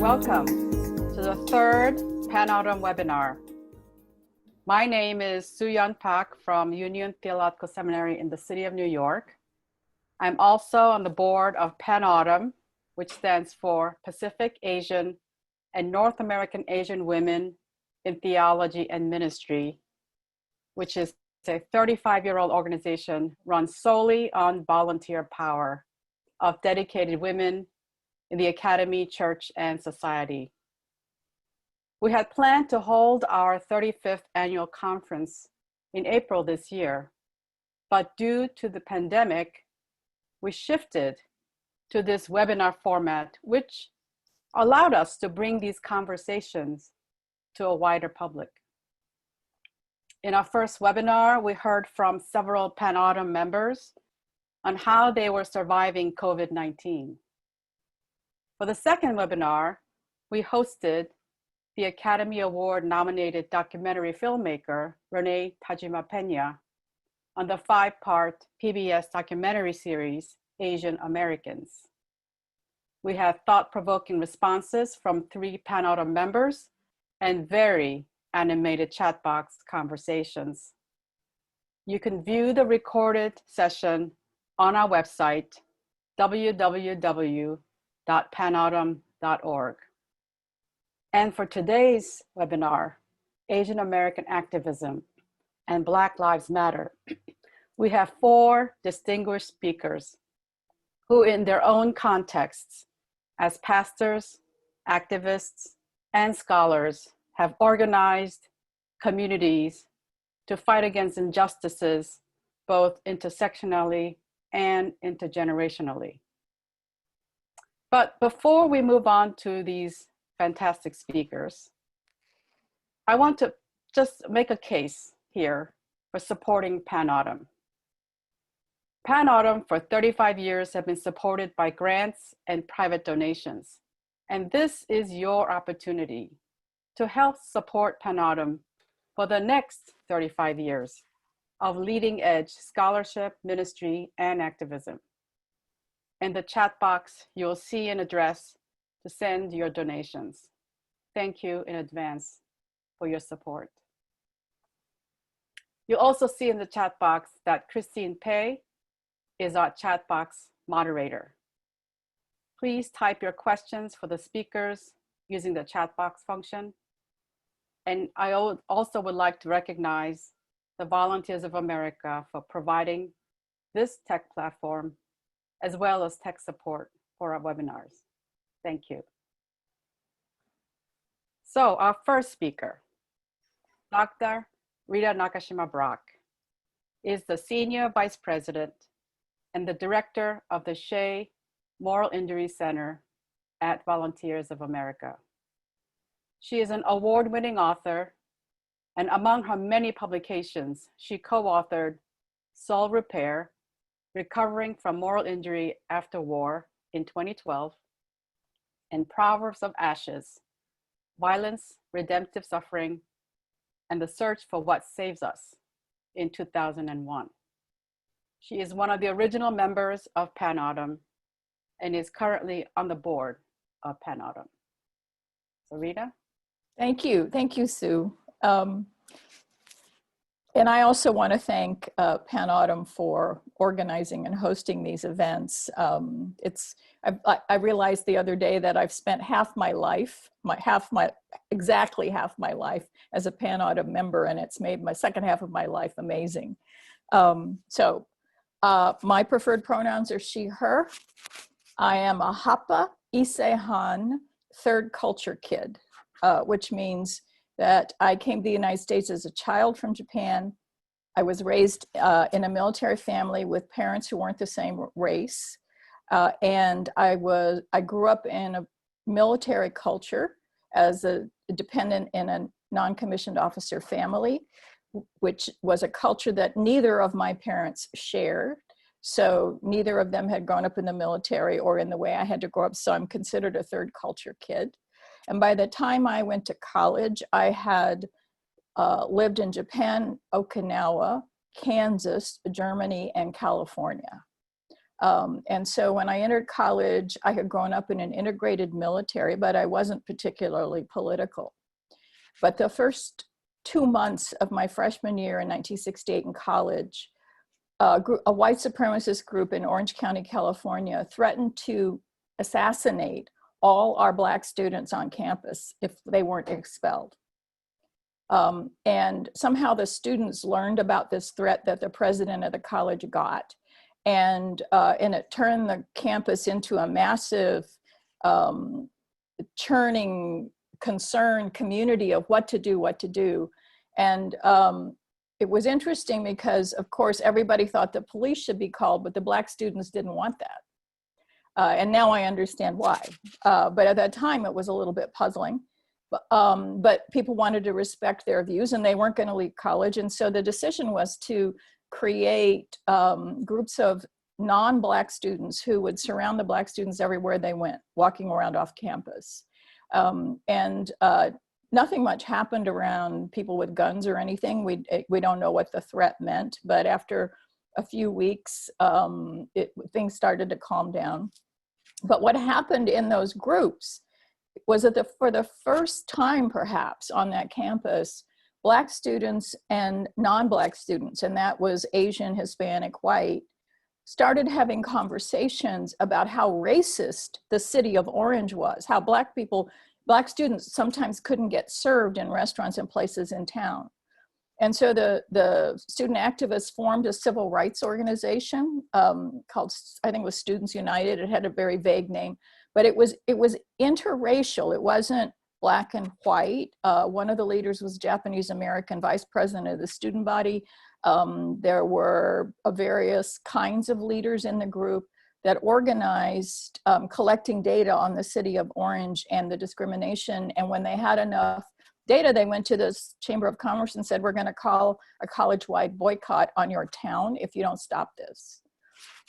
Welcome to the third Pan-Autumn webinar. My name is Soo-Yeon Pak from Union Theological Seminary in the city of New York. I'm also on the board of Pan-Autumn, which stands for Pacific Asian and North American Asian Women in Theology and Ministry, which is a 35-year-old organization run solely on volunteer power of dedicated women in the academy, church, and society. We had planned to hold our 35th annual conference in April this year, but due to the pandemic, we shifted to this webinar format, which allowed us to bring these conversations to a wider public. In our first webinar, we heard from several Pan-Autumn members on how they were surviving COVID-19. For the second webinar, we hosted the Academy Award nominated documentary filmmaker, Rita Nakashima Brock, on the 5-part PBS documentary series, Asian Americans. We had thought-provoking responses from 3 Pan-Autumn members and very animated chat box conversations. You can view the recorded session on our website, www.panautumn.org. And for today's webinar, Asian American Activism and Black Lives Matter, we have 4 distinguished speakers who in their own contexts as pastors, activists, and scholars have organized communities to fight against injustices, both intersectionally and intergenerationally. But before we move on to these fantastic speakers, I want to just make a case here for supporting Pan-Autumn. Pan-Autumn for 35 years have been supported by grants and private donations. And this is your opportunity to help support Pan-Autumn for the next 35 years of leading edge scholarship, ministry, and activism. In the chat box, you'll see an address to send your donations. Thank you in advance for your support. You'll also see in the chat box that Christine Pei is our chat box moderator. Please type your questions for the speakers using the chat box function. And I also would like to recognize the Volunteers of America for providing this tech platform, as well as tech support for our webinars. Thank you. So our first speaker, Dr. Rita Nakashima Brock, is the Senior Vice President and the Director of the Shea Moral Injury Center at Volunteers of America. She is an award-winning author, and among her many publications, she co-authored Soul Repair, Recovering from Moral Injury After War in 2012, and Proverbs of Ashes, Violence, Redemptive Suffering, and the Search for What Saves Us in 2001. She is one of the original members of Pan-Autumn and is currently on the board of Pan-Autumn. So Rita? Thank you, Sue. And I also want to thank Pan-Autumn for organizing and hosting these events. I realized the other day that I've spent exactly half my life as a Pan-Autumn member, and it's made my second half of my life amazing. My preferred pronouns are she, her. I am a Hapa Isehan third culture kid, which means that I came to the United States as a child from Japan. I was raised in a military family with parents who weren't the same race. And I grew up in a military culture as a dependent in a non-commissioned officer family, which was a culture that neither of my parents shared. So neither of them had grown up in the military or in the way I had to grow up. So I'm considered a third culture kid. And by the time I went to college, I had lived in Japan, Okinawa, Kansas, Germany, and California. And so when I entered college, I had grown up in an integrated military, but I wasn't particularly political. But the first 2 months of my freshman year in 1968 in college, a white supremacist group in Orange County, California, threatened to assassinate all our Black students on campus if they weren't expelled. And somehow the students learned about this threat that the president of the college got. And it turned the campus into a massive churning, concerned community of what to do. And it was interesting because, of course, everybody thought the police should be called, but the Black students didn't want that. And now I understand why. But at that time, it was a little bit puzzling. But people wanted to respect their views, and they weren't going to leave college. And so the decision was to create groups of non-Black students who would surround the Black students everywhere they went, walking around off campus. Nothing much happened around people with guns or anything. We don't know what the threat meant, but after a few weeks, things started to calm down. But what happened in those groups was that for the first time, perhaps, on that campus, Black students and non-Black students, and that was Asian, Hispanic, white, started having conversations about how racist the city of Orange was, how Black students sometimes couldn't get served in restaurants and places in town. And so the student activists formed a civil rights organization called, I think it was Students United. It had a very vague name, but it was interracial. It wasn't Black and white. One of the leaders was Japanese American, vice president of the student body. There were various kinds of leaders in the group that organized collecting data on the city of Orange and the discrimination. And when they had enough data, they went to the Chamber of Commerce and said, we're going to call a college-wide boycott on your town if you don't stop this.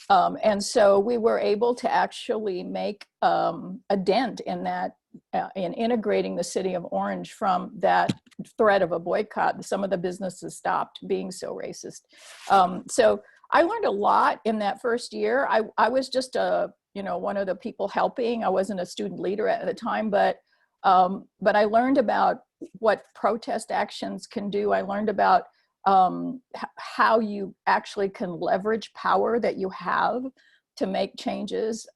And so we were able to actually make a dent in that, in integrating the city of Orange from that threat of a boycott. Some of the businesses stopped being so racist. So I learned a lot in that first year. I was just one of the people helping. I wasn't a student leader at the time, but I learned about what protest actions can do. I learned about how you actually can leverage power that you have to make changes.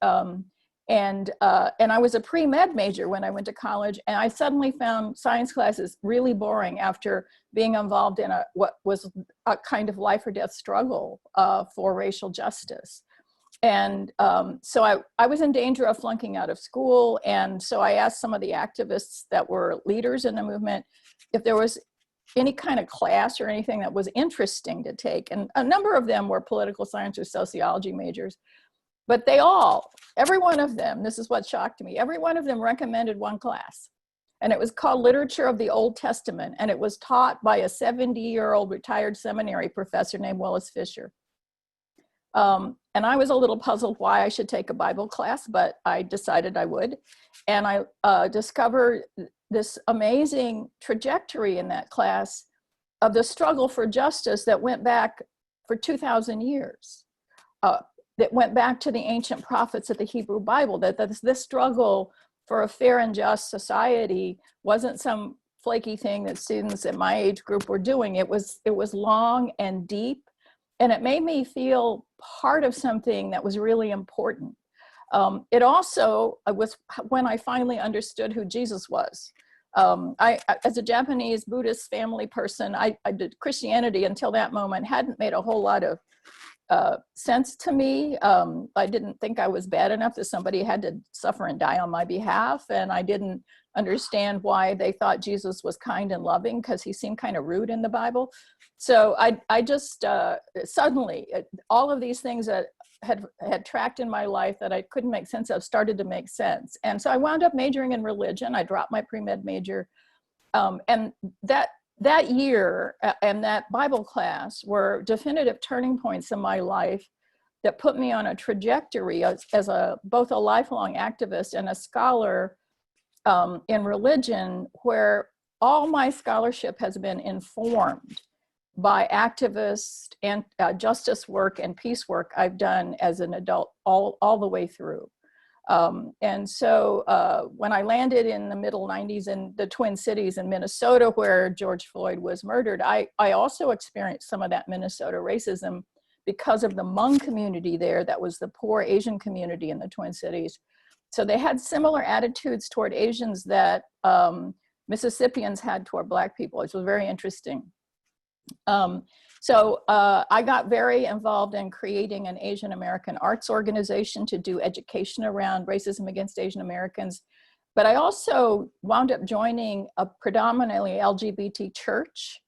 And I was a pre-med major when I went to college, and I suddenly found science classes really boring after being involved in what was a kind of life or death struggle for racial justice. And so I was in danger of flunking out of school. And so I asked some of the activists that were leaders in the movement if there was any kind of class or anything that was interesting to take. And a number of them were political science or sociology majors. But every one of them, this is what shocked me, every one of them recommended one class. And it was called Literature of the Old Testament. And it was taught by a 70-year-old retired seminary professor named Willis Fisher. And I was a little puzzled why I should take a Bible class, but I decided I would. And I discovered this amazing trajectory in that class of the struggle for justice that went back for 2,000 years. That went back to the ancient prophets of the Hebrew Bible, that this struggle for a fair and just society wasn't some flaky thing that students in my age group were doing. It was long and deep, and it made me feel part of something that was really important. It also was when I finally understood who Jesus was. As a Japanese Buddhist family person, I did Christianity until that moment hadn't made a whole lot of sense to me. I didn't think I was bad enough that somebody had to suffer and die on my behalf. And I didn't understand why they thought Jesus was kind and loving, because he seemed kind of rude in the Bible. So I just suddenly, all of these things that had tracked in my life that I couldn't make sense of started to make sense. And so I wound up majoring in religion. I dropped my pre-med major. And that year and that Bible class were definitive turning points in my life that put me on a trajectory as both a lifelong activist and a scholar in religion, where all my scholarship has been informed by activist and justice work and peace work I've done as an adult all the way through. And so when I landed in the middle 90s in the Twin Cities in Minnesota, where George Floyd was murdered, I also experienced some of that Minnesota racism because of the Hmong community there. That was the poor Asian community in the Twin Cities. So they had similar attitudes toward Asians that Mississippians had toward Black people, which was very interesting. So I got very involved in creating an Asian American arts organization to do education around racism against Asian Americans. But I also wound up joining a predominantly LGBT church.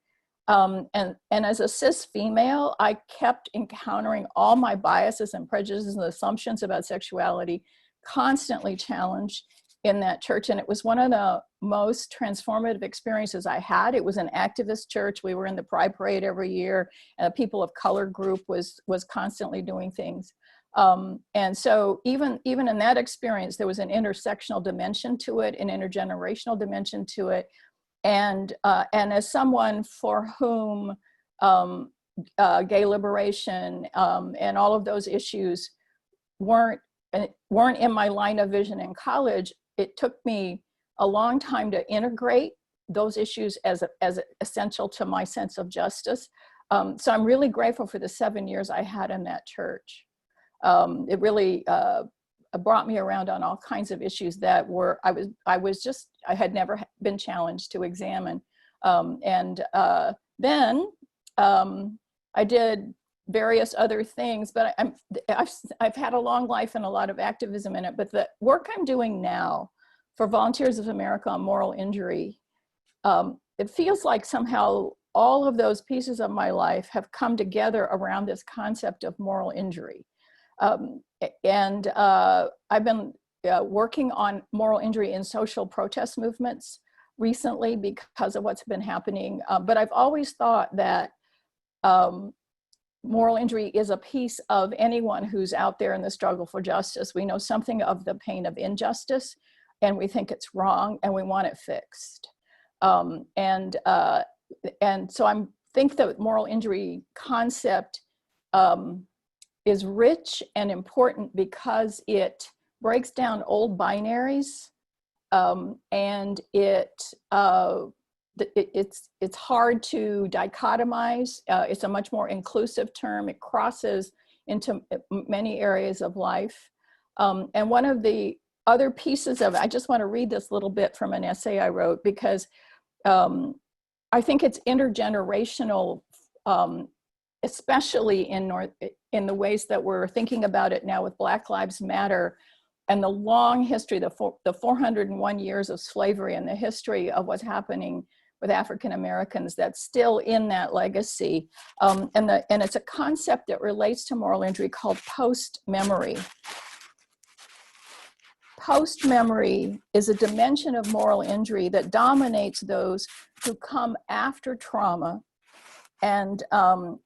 And as a cis female, I kept encountering all my biases and prejudices and assumptions about sexuality constantly challenged in that church. And it was one of the most transformative experiences I had. It was an activist church. We were in the Pride Parade every year, and a people of color group was constantly doing things. And so even in that experience, there was an intersectional dimension to it, an intergenerational dimension to it. And as someone for whom gay liberation and all of those issues weren't in my line of vision in college, it took me a long time to integrate those issues as essential to my sense of justice. So I'm really grateful for the 7 years I had in that church. It really brought me around on all kinds of issues that were, I had never been challenged to examine. Then I did various other things, but I've had a long life and a lot of activism in it. But the work I'm doing now for Volunteers of America on moral injury, it feels like somehow all of those pieces of my life have come together around this concept of moral injury. And I've been working on moral injury in social protest movements recently because of what's been happening. But I've always thought that moral injury is a piece of anyone who's out there in the struggle for justice. We know something of the pain of injustice, and we think it's wrong, and we want it fixed. And so I think the moral injury concept is rich and important because it breaks down old binaries, and it's hard to dichotomize. It's a much more inclusive term. It crosses into many areas of life. And one of the other pieces of it, I just want to read this little bit from an essay I wrote because I think it's intergenerational, especially in the ways that we're thinking about it now with Black Lives Matter and the long history, the 401 years of slavery and the history of what's happening with African Americans that's still in that legacy. And it's a concept that relates to moral injury called post-memory. Post-memory is a dimension of moral injury that dominates those who come after trauma. And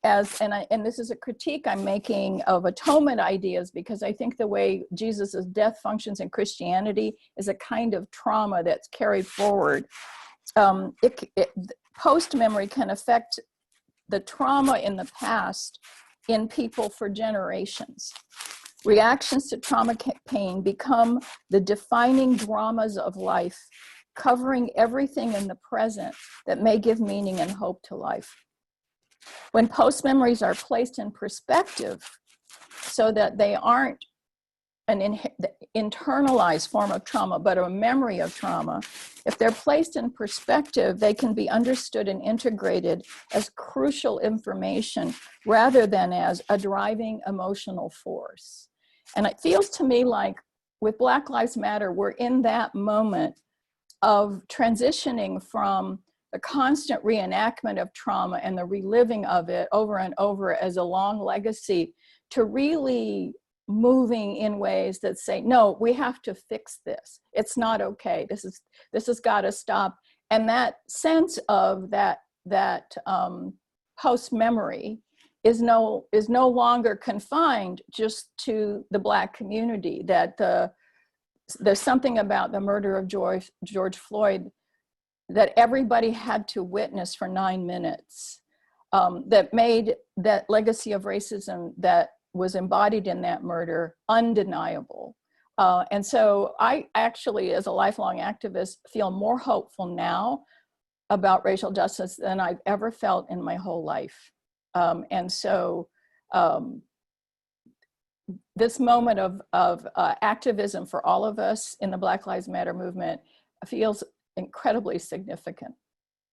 this is a critique I'm making of atonement ideas, because I think the way Jesus's death functions in Christianity is a kind of trauma that's carried forward. Post-memory can affect the trauma in the past in people for generations. Reactions to trauma pain become the defining dramas of life, covering everything in the present that may give meaning and hope to life. When post-memories are placed in perspective so that they aren't an internalized form of trauma, but a memory of trauma, if they're placed in perspective, they can be understood and integrated as crucial information rather than as a driving emotional force. And it feels to me like with Black Lives Matter, we're in that moment of transitioning from the constant reenactment of trauma and the reliving of it over and over as a long legacy to really moving in ways that say, no, we have to fix this. It's not okay. This has got to stop. And that sense of that post-memory is no longer confined just to the Black community, that there's something about the murder of George Floyd that everybody had to witness for 9 minutes. that made that legacy of racism that was embodied in that murder undeniable. And so I actually, as a lifelong activist, feel more hopeful now about racial justice than I've ever felt in my whole life. And so this moment of activism for all of us in the Black Lives Matter movement feels incredibly significant.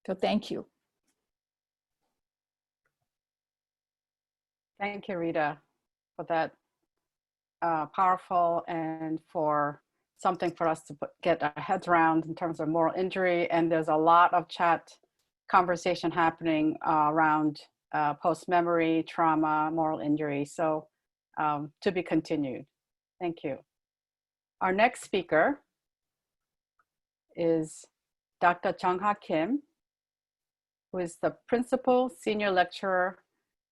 So thank you. Thank you, Rita, for that powerful and for something for us to get our heads around in terms of moral injury. And there's a lot of chat conversation happening around post-memory, trauma, moral injury. So to be continued. Thank you. Our next speaker is Dr. Jung Ha Kim, who is the Principal Senior Lecturer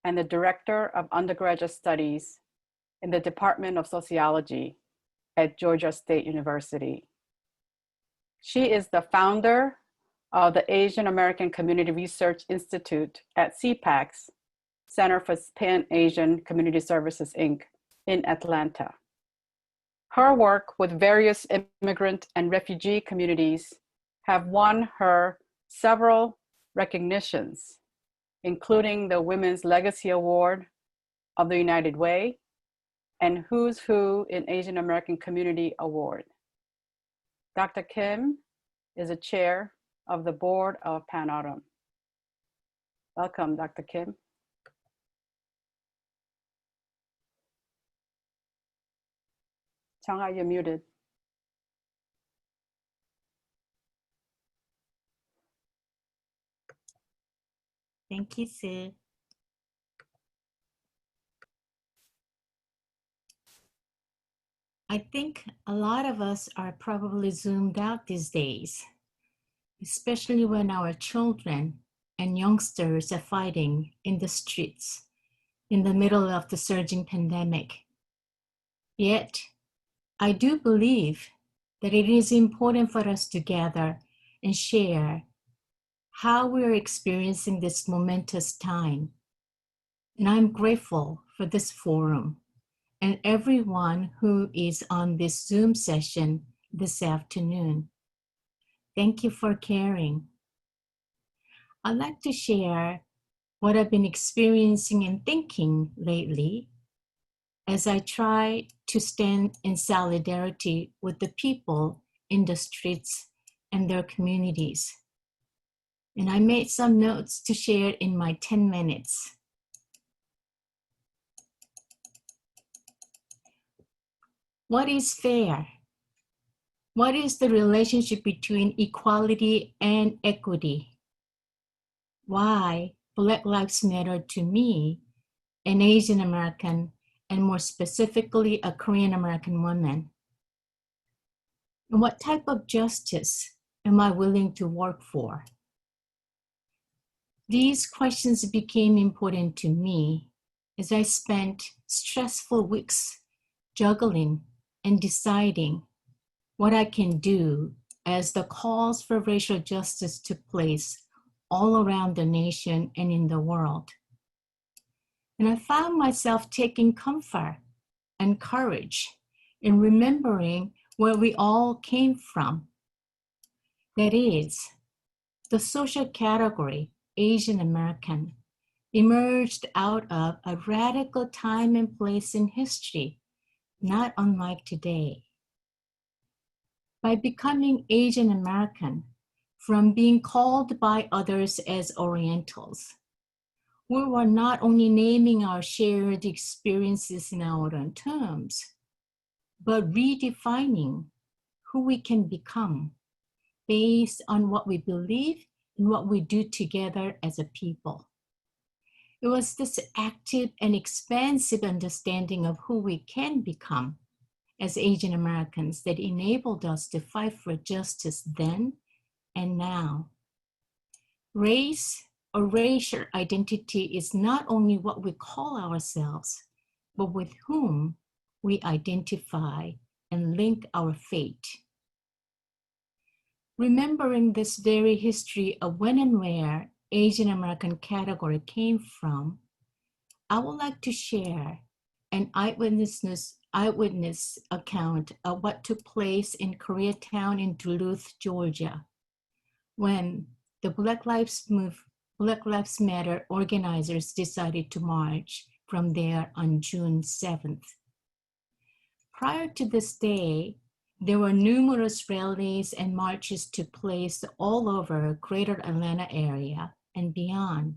and the Director of Undergraduate Studies in the Department of Sociology at Georgia State University. She is the founder of the Asian American Community Research Institute at CPAC's Center for Pan-Asian Community Services, Inc. in Atlanta. Her work with various immigrant and refugee communities have won her several recognitions, including the Women's Legacy Award of the United Way and Who's Who in Asian American Community Award. Dr. Kim is a chair of the board of PanAutumn. Welcome, Dr. Kim. Chang, you're muted. Thank you, Sue. I think a lot of us are probably zoomed out these days, especially when our children and youngsters are fighting in the streets in the middle of the surging pandemic. Yet, I do believe that it is important for us to gather and share how we're experiencing this momentous time. And I'm grateful for this forum and everyone who is on this Zoom session this afternoon. Thank you for caring. I'd like to share what I've been experiencing and thinking lately as I try to stand in solidarity with the people in the streets and their communities. And I made some notes to share in my 10 minutes. What is fair? What is the relationship between equality and equity? Why Black Lives Matter to me, an Asian American, and more specifically a Korean American woman? And what type of justice am I willing to work for? These questions became important to me as I spent stressful weeks juggling and deciding what I can do as the calls for racial justice took place all around the nation and in the world. And I found myself taking comfort and courage in remembering where we all came from. That is, the social category Asian American emerged out of a radical time and place in history, not unlike today. By becoming Asian American, from being called by others as Orientals, we were not only naming our shared experiences in our own terms, but redefining who we can become based on what we believe and what we do together as a people. It was this active and expansive understanding of who we can become as Asian Americans that enabled us to fight for justice then and now. Race or racial identity is not only what we call ourselves, but with whom we identify and link our fate. Remembering this very history of when and where Asian American category came from, I would like to share an eyewitness account of what took place in Koreatown in Duluth, Georgia, when the Black Lives Matter organizers decided to march from there on June 7th. Prior to this day, there were numerous rallies and marches took place all over Greater Atlanta area and beyond.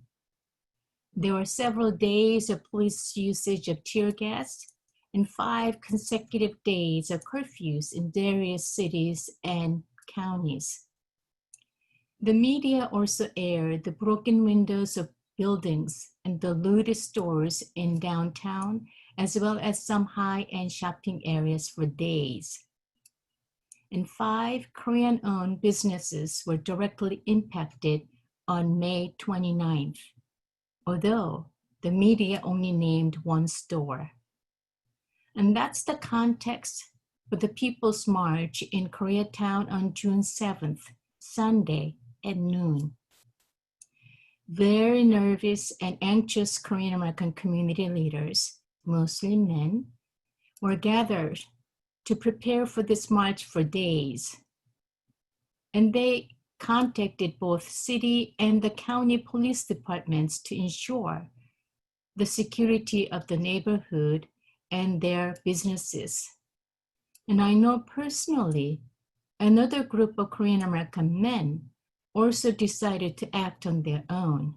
There were several days of police usage of tear gas and 5 consecutive days of curfews in various cities and counties. The media also aired the broken windows of buildings and the looted stores in downtown, as well as some high-end shopping areas for days. And 5 Korean-owned businesses were directly impacted on May 29th, although the media only named 1 store. And that's the context for the People's March in Koreatown on June 7th, Sunday at noon. Very nervous and anxious Korean American community leaders, mostly men, were gathered to prepare for this march for days. And they contacted both city and the county police departments to ensure the security of the neighborhood and their businesses. And I know personally, another group of Korean American men also decided to act on their own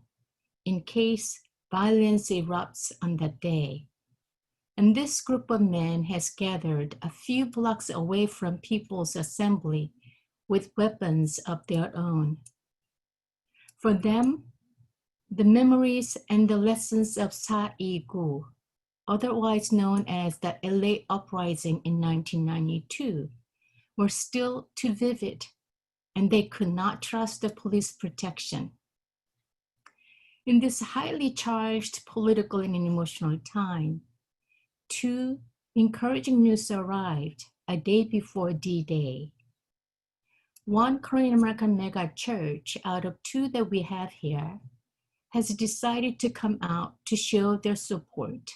in case violence erupts on that day. And this group of men has gathered a few blocks away from People's Assembly with weapons of their own. For them, the memories and the lessons of Sa-i-gu, otherwise known as the LA Uprising in 1992, were still too vivid, and they could not trust the police protection. In this highly charged political and emotional time, 2 encouraging news arrived a day before D-Day. 1 Korean American mega church out of 2 that we have here has decided to come out to show their support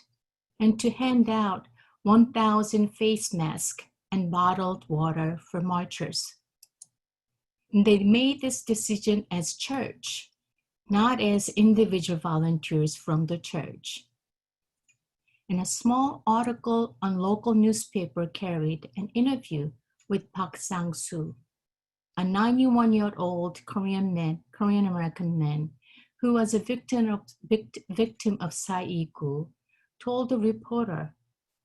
and to hand out 1,000 face masks and bottled water for marchers. And they made this decision as church, not as individual volunteers from the church. And a small article on local newspaper carried an interview with Pak Sangsu, a 91-year-old Korean American man who was a victim of Sa-i-gu, told the reporter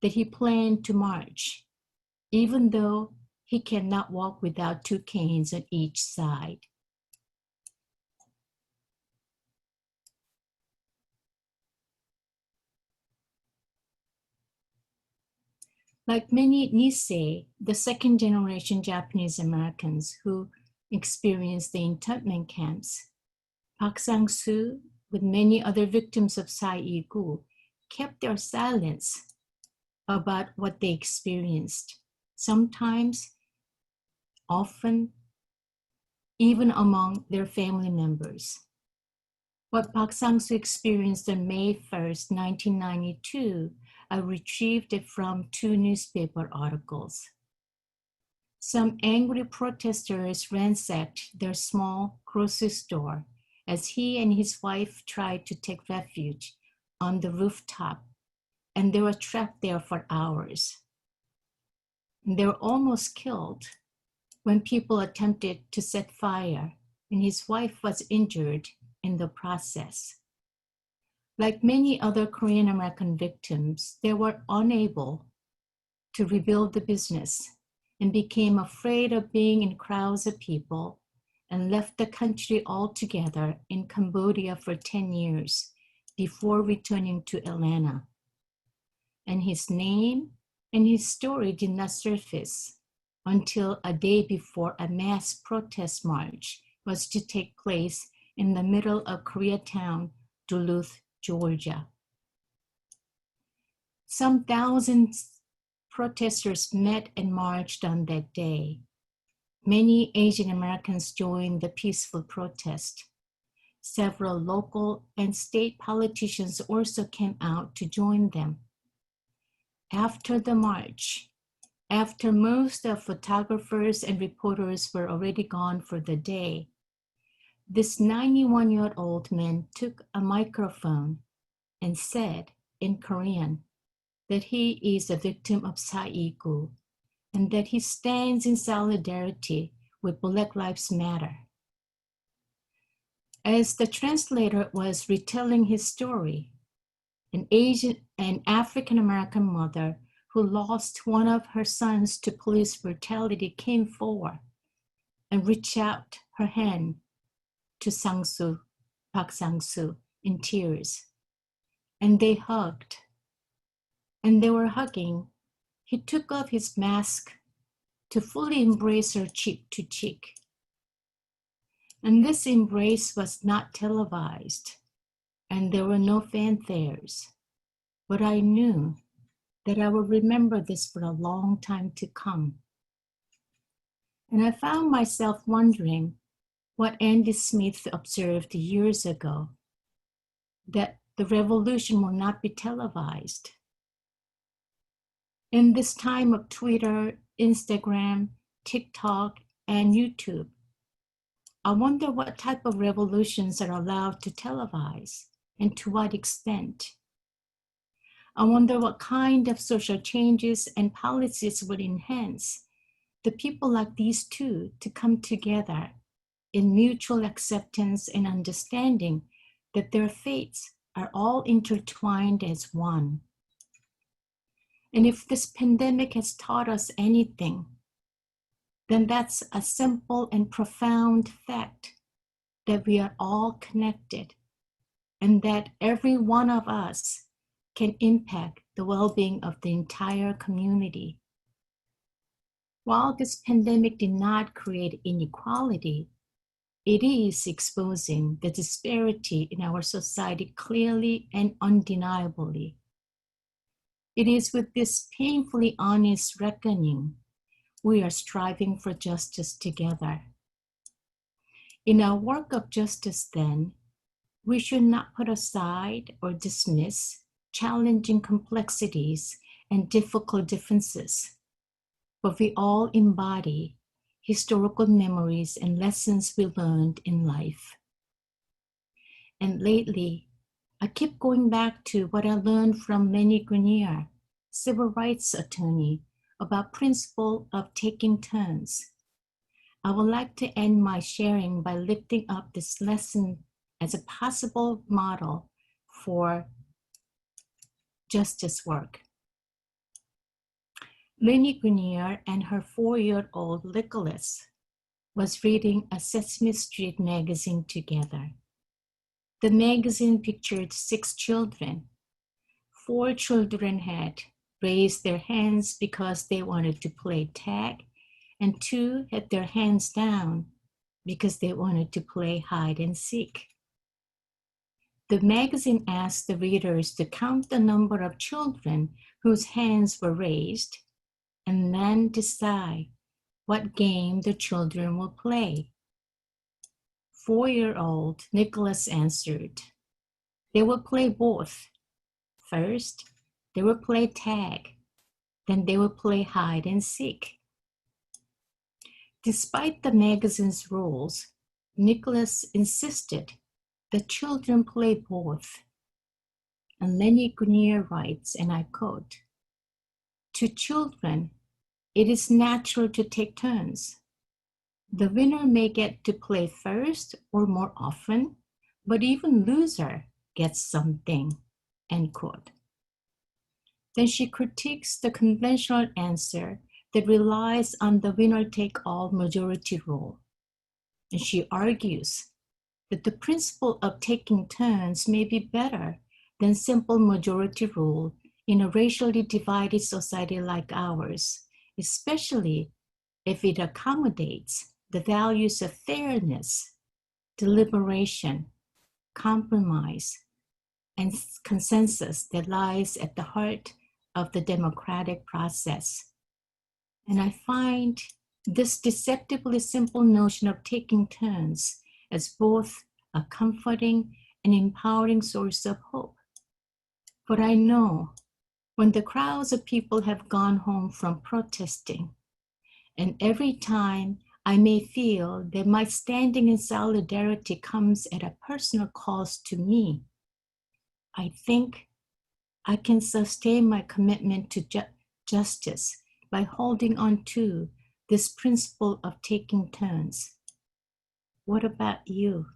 that he planned to march, even though he cannot walk without 2 canes on each side. Like many Nisei, the second-generation Japanese Americans who experienced the internment camps, Pak Sangsu, with many other victims of Sa-i-gu, kept their silence about what they experienced, sometimes, often, even among their family members. What Pak Sangsu experienced on May 1st, 1992, I retrieved it from 2 newspaper articles. Some angry protesters ransacked their small grocery store as he and his wife tried to take refuge on the rooftop, and they were trapped there for hours. And they were almost killed when people attempted to set fire, and his wife was injured in the process. Like many other Korean American victims, they were unable to rebuild the business and became afraid of being in crowds of people and left the country altogether in Cambodia for 10 years before returning to Atlanta. And his name and his story did not surface until a day before a mass protest march was to take place in the middle of Koreatown, Duluth, Georgia. Some thousands protesters met and marched on that day. Many Asian Americans joined the peaceful protest. Several local and state politicians also came out to join them. After the march, after most of photographers and reporters were already gone for the day, this 91-year-old man took a microphone and said in Korean that he is a victim of 사이구 and that he stands in solidarity with Black Lives Matter. As the translator was retelling his story, an African-American mother who lost one of her sons to police brutality came forward and reached out her hand to Sangsu, Pak Sangsu, in tears. And they hugged. And they were hugging. He took off his mask to fully embrace her cheek to cheek. And this embrace was not televised, and there were no fanfares. But I knew that I would remember this for a long time to come. And I found myself wondering what Andy Smith observed years ago, that the revolution will not be televised. In this time of Twitter, Instagram, TikTok, and YouTube, I wonder what type of revolutions are allowed to televise and to what extent. I wonder what kind of social changes and policies would enhance the people like these two to come together in mutual acceptance and understanding that their fates are all intertwined as one. And if this pandemic has taught us anything, then that's a simple and profound fact that we are all connected and that every one of us can impact the well-being of the entire community. While this pandemic did not create inequality, it is exposing the disparity in our society clearly and undeniably. It is with this painfully honest reckoning we are striving for justice together. In our work of justice, then, we should not put aside or dismiss challenging complexities and difficult differences, but we all embody historical memories and lessons we learned in life. And lately, I keep going back to what I learned from Lenny Grenier, civil rights attorney, about principle of taking turns. I would like to end my sharing by lifting up this lesson as a possible model for justice work. Lenny Grenier and her 4-year-old Nicholas was reading a Sesame Street magazine together. The magazine pictured 6 children. 4 children had raised their hands because they wanted to play tag, and 2 had their hands down because they wanted to play hide and seek. The magazine asked the readers to count the number of children whose hands were raised and then decide what game the children will play. 4-year-old Nicholas answered, they will play both. First, they will play tag, then they will play hide and seek. Despite the magazine's rules, Nicholas insisted that children play both. And Lenny Grenier writes, and I quote, "To children, it is natural to take turns. The winner may get to play first or more often, but even loser gets something," end quote. Then she critiques the conventional answer that relies on the winner-take-all majority rule. And she argues that the principle of taking turns may be better than simple majority rule in a racially divided society like ours, especially if it accommodates the values of fairness, deliberation, compromise, and consensus that lies at the heart of the democratic process. And I find this deceptively simple notion of taking turns as both a comforting and empowering source of hope. For I know when the crowds of people have gone home from protesting, and every time I may feel that my standing in solidarity comes at a personal cost to me, I think I can sustain my commitment to justice by holding on to this principle of taking turns. What about you?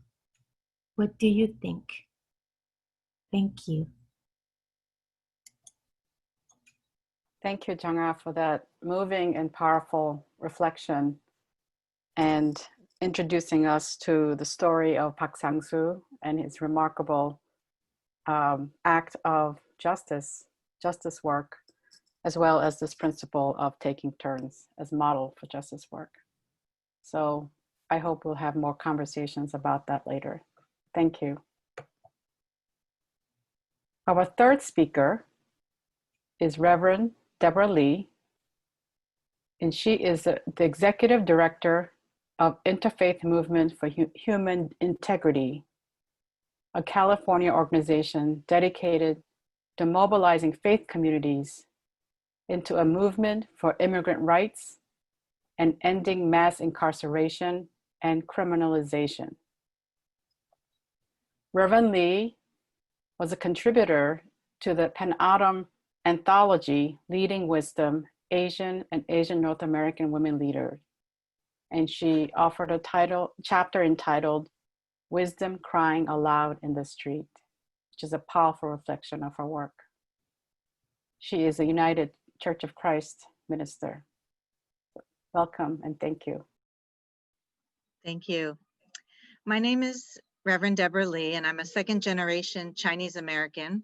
What do you think? Thank you. Thank you, Jung Ha, for that moving and powerful reflection and introducing us to the story of Pak Sangsu and his remarkable act of justice work, as well as this principle of taking turns as model for justice work. So I hope we'll have more conversations about that later. Thank you. Our third speaker is Rev Deborah Lee, and she is the Executive Director of Interfaith Movement for Human Integrity, a California organization dedicated to mobilizing faith communities into a movement for immigrant rights and ending mass incarceration and criminalization. Reverend Lee was a contributor to the Penautumn anthology, Leading Wisdom, Asian and Asian North American Women Leaders. And she offered a chapter entitled Wisdom Crying Aloud in the Street, which is a powerful reflection of her work. She is a United Church of Christ minister. Welcome and thank you. Thank you. My name is Reverend Deborah Lee, and I'm a second-generation Chinese American,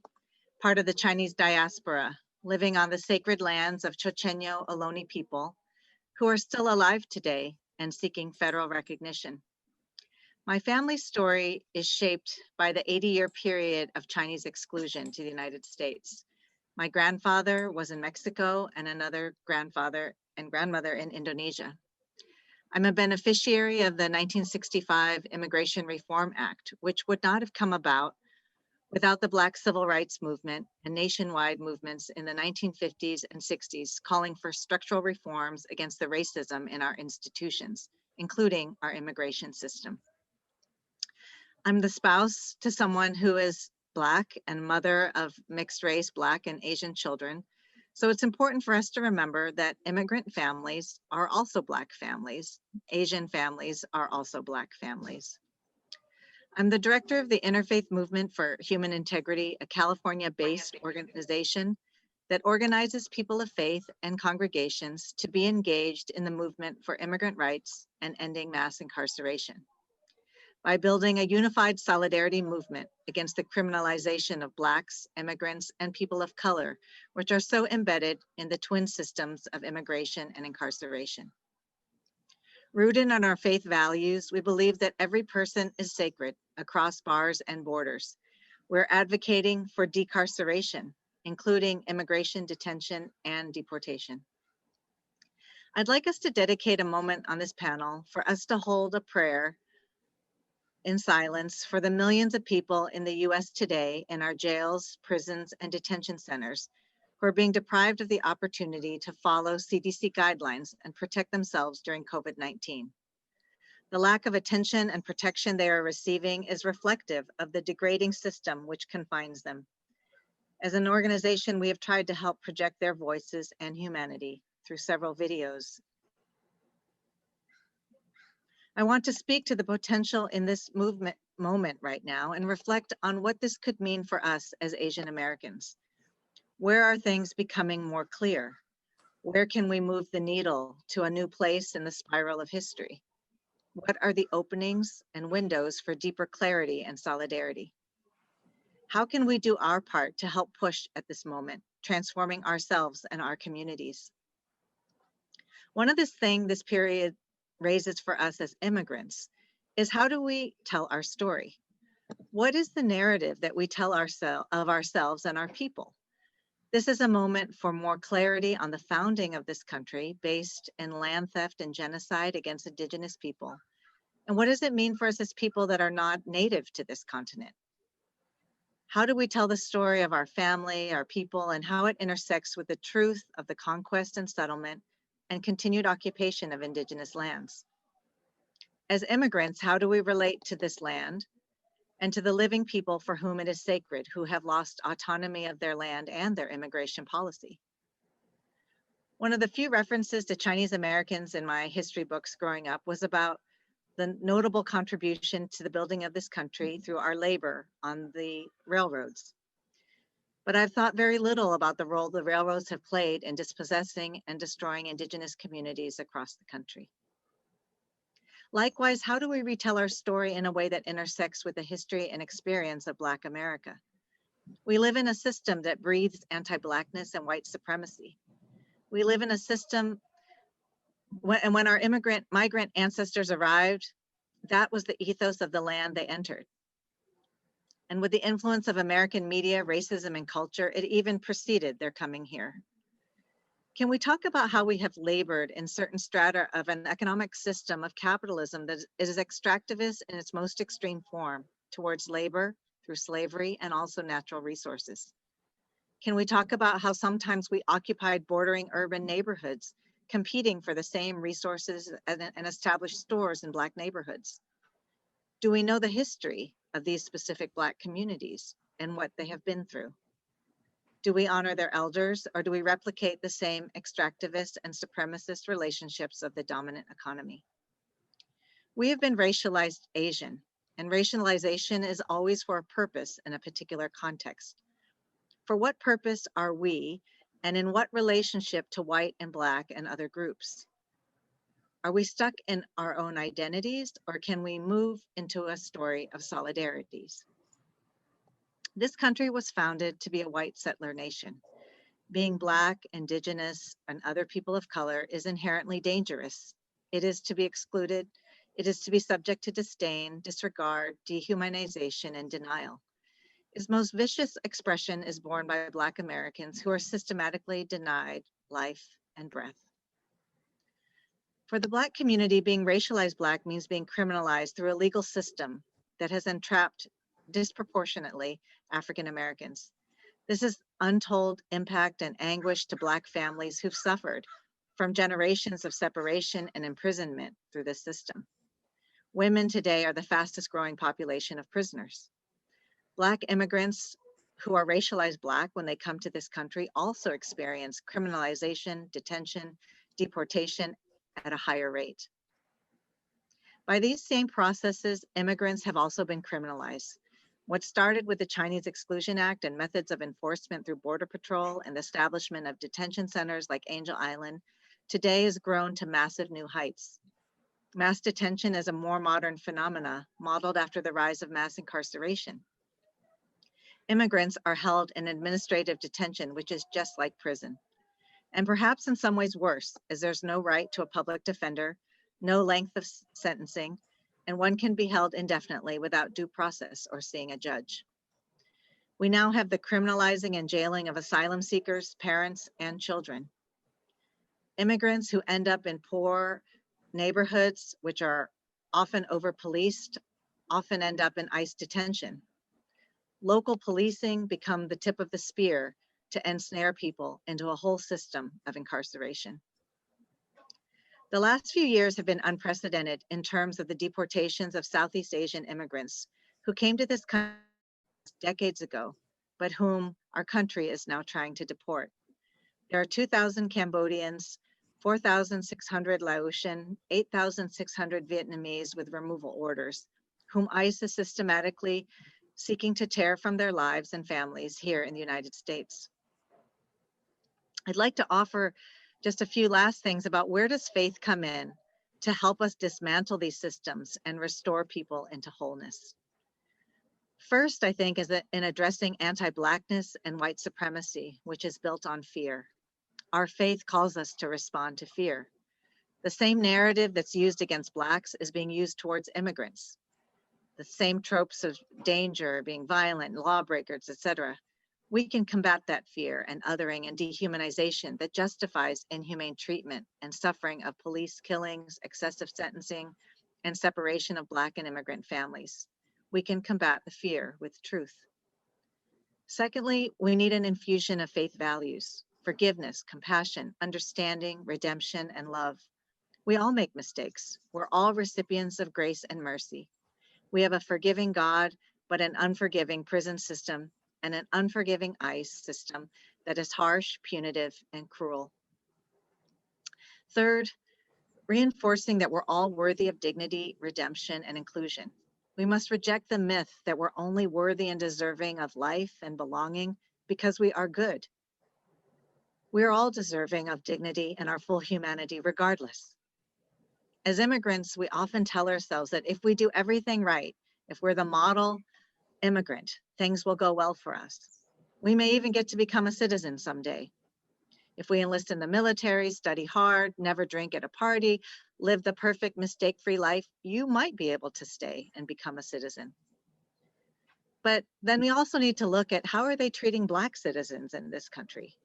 part of the Chinese diaspora, living on the sacred lands of Chochenyo Ohlone people, who are still alive today and seeking federal recognition. My family's story is shaped by the 80-year period of Chinese exclusion to the United States. My grandfather was in Mexico and another grandfather and grandmother in Indonesia. I'm a beneficiary of the 1965 Immigration Reform Act, which would not have come about without the Black Civil Rights Movement and nationwide movements in the 1950s and 60s calling for structural reforms against the racism in our institutions, including our immigration system. I'm the spouse to someone who is Black and mother of mixed race Black and Asian children. So it's important for us to remember that immigrant families are also Black families. Asian families are also Black families. I'm the director of the Interfaith Movement for Human Integrity, a California-based organization that organizes people of faith and congregations to be engaged in the movement for immigrant rights and ending mass incarceration. By building a unified solidarity movement against the criminalization of Blacks, immigrants, and people of color, which are so embedded in the twin systems of immigration and incarceration. Rooted in our faith values, we believe that every person is sacred across bars and borders. We're advocating for decarceration, including immigration, detention, and deportation. I'd like us to dedicate a moment on this panel for us to hold a prayer in silence for the millions of people in the US today in our jails, prisons, and detention centers who are being deprived of the opportunity to follow CDC guidelines and protect themselves during COVID-19. The lack of attention and protection they are receiving is reflective of the degrading system which confines them. As an organization, we have tried to help project their voices and humanity through several videos. I want to speak to the potential in this moment right now and reflect on what this could mean for us as Asian Americans. Where are things becoming more clear? Where can we move the needle to a new place in the spiral of history? What are the openings and windows for deeper clarity and solidarity? How can we do our part to help push at this moment, transforming ourselves and our communities? One of the things this period raises for us as immigrants is how do we tell our story? What is the narrative that we tell of ourselves and our people? This is a moment for more clarity on the founding of this country based in land theft and genocide against Indigenous people, And what does it mean for us as people that are not native to this continent? How do we tell the story of our family, our people, and how it intersects with the truth of the conquest and settlement and continued occupation of indigenous lands? As immigrants, how do we relate to this land and to the living people for whom it is sacred, who have lost autonomy of their land and their immigration policy? One of the few references to Chinese Americans in my history books growing up was about the notable contribution to the building of this country through our labor on the railroads. But I've thought very little about the role the railroads have played in dispossessing and destroying indigenous communities across the country. Likewise, how do we retell our story in a way that intersects with the history and experience of Black America? We live in a system that breathes anti-Blackness and white supremacy. We live in a system when our migrant ancestors arrived, that was the ethos of the land they entered. And with the influence of American media, racism, and culture, it even preceded their coming here. Can we talk about how we have labored in certain strata of an economic system of capitalism that is extractivist in its most extreme form towards labor through slavery and also natural resources? Can we talk about how sometimes we occupied bordering urban neighborhoods, competing for the same resources and established stores in Black neighborhoods? Do we know the history of these specific Black communities and what they have been through? Do we honor their elders, or do we replicate the same extractivist and supremacist relationships of the dominant economy? We have been racialized Asian, and racialization is always for a purpose in a particular context. For what purpose are we, and in what relationship to white and Black and other groups? Are we stuck in our own identities, or can we move into a story of solidarities? This country was founded to be a white settler nation. Being Black, Indigenous, and other people of color is inherently dangerous. It is to be excluded. It is to be subject to disdain, disregard, dehumanization, and denial. Its most vicious expression is borne by Black Americans who are systematically denied life and breath. For the Black community, being racialized Black means being criminalized through a legal system that has entrapped disproportionately African Americans. This is untold impact and anguish to Black families who've suffered from generations of separation and imprisonment through this system. Women today are the fastest growing population of prisoners. Black immigrants who are racialized Black when they come to this country also experience criminalization, detention, deportation at a higher rate. By these same processes, immigrants have also been criminalized. What started with the Chinese Exclusion Act and methods of enforcement through Border Patrol and the establishment of detention centers like Angel Island, today has grown to massive new heights. Mass detention is a more modern phenomena modeled after the rise of mass incarceration. Immigrants are held in administrative detention, which is just like prison. And perhaps in some ways worse, as there's no right to a public defender, no length of sentencing, and one can be held indefinitely without due process or seeing a judge. We now have the criminalizing and jailing of asylum seekers, parents, and children. Immigrants who end up in poor neighborhoods, which are often over-policed, often end up in ICE detention. Local policing become the tip of the spear to ensnare people into a whole system of incarceration. The last few years have been unprecedented in terms of the deportations of Southeast Asian immigrants who came to this country decades ago, but whom our country is now trying to deport. There are 2,000 Cambodians, 4,600 Laotian, 8,600 Vietnamese with removal orders, whom ICE is systematically seeking to tear from their lives and families here in the United States. I'd like to offer just a few last things about where does faith come in to help us dismantle these systems and restore people into wholeness. First, I think, is that in addressing anti-Blackness and white supremacy, which is built on fear. Our faith calls us to respond to fear. The same narrative that's used against Blacks is being used towards immigrants. The same tropes of danger, being violent, lawbreakers, etc. We can combat that fear and othering and dehumanization that justifies inhumane treatment and suffering of police killings, excessive sentencing, and separation of Black and immigrant families. We can combat the fear with truth. Secondly, we need an infusion of faith values, forgiveness, compassion, understanding, redemption, and love. We all make mistakes. We're all recipients of grace and mercy. We have a forgiving God, but an unforgiving prison system and an unforgiving ICE system that is harsh, punitive, and cruel. Third, reinforcing that we're all worthy of dignity, redemption, and inclusion. We must reject the myth that we're only worthy and deserving of life and belonging because we are good. We are all deserving of dignity and our full humanity regardless. As immigrants, we often tell ourselves that if we do everything right, if we're the model immigrant, things will go well for us. We may even get to become a citizen someday. If we enlist in the military, study hard, never drink at a party, live the perfect mistake-free life, you might be able to stay and become a citizen. But then we also need to look at how are they treating Black citizens in this country?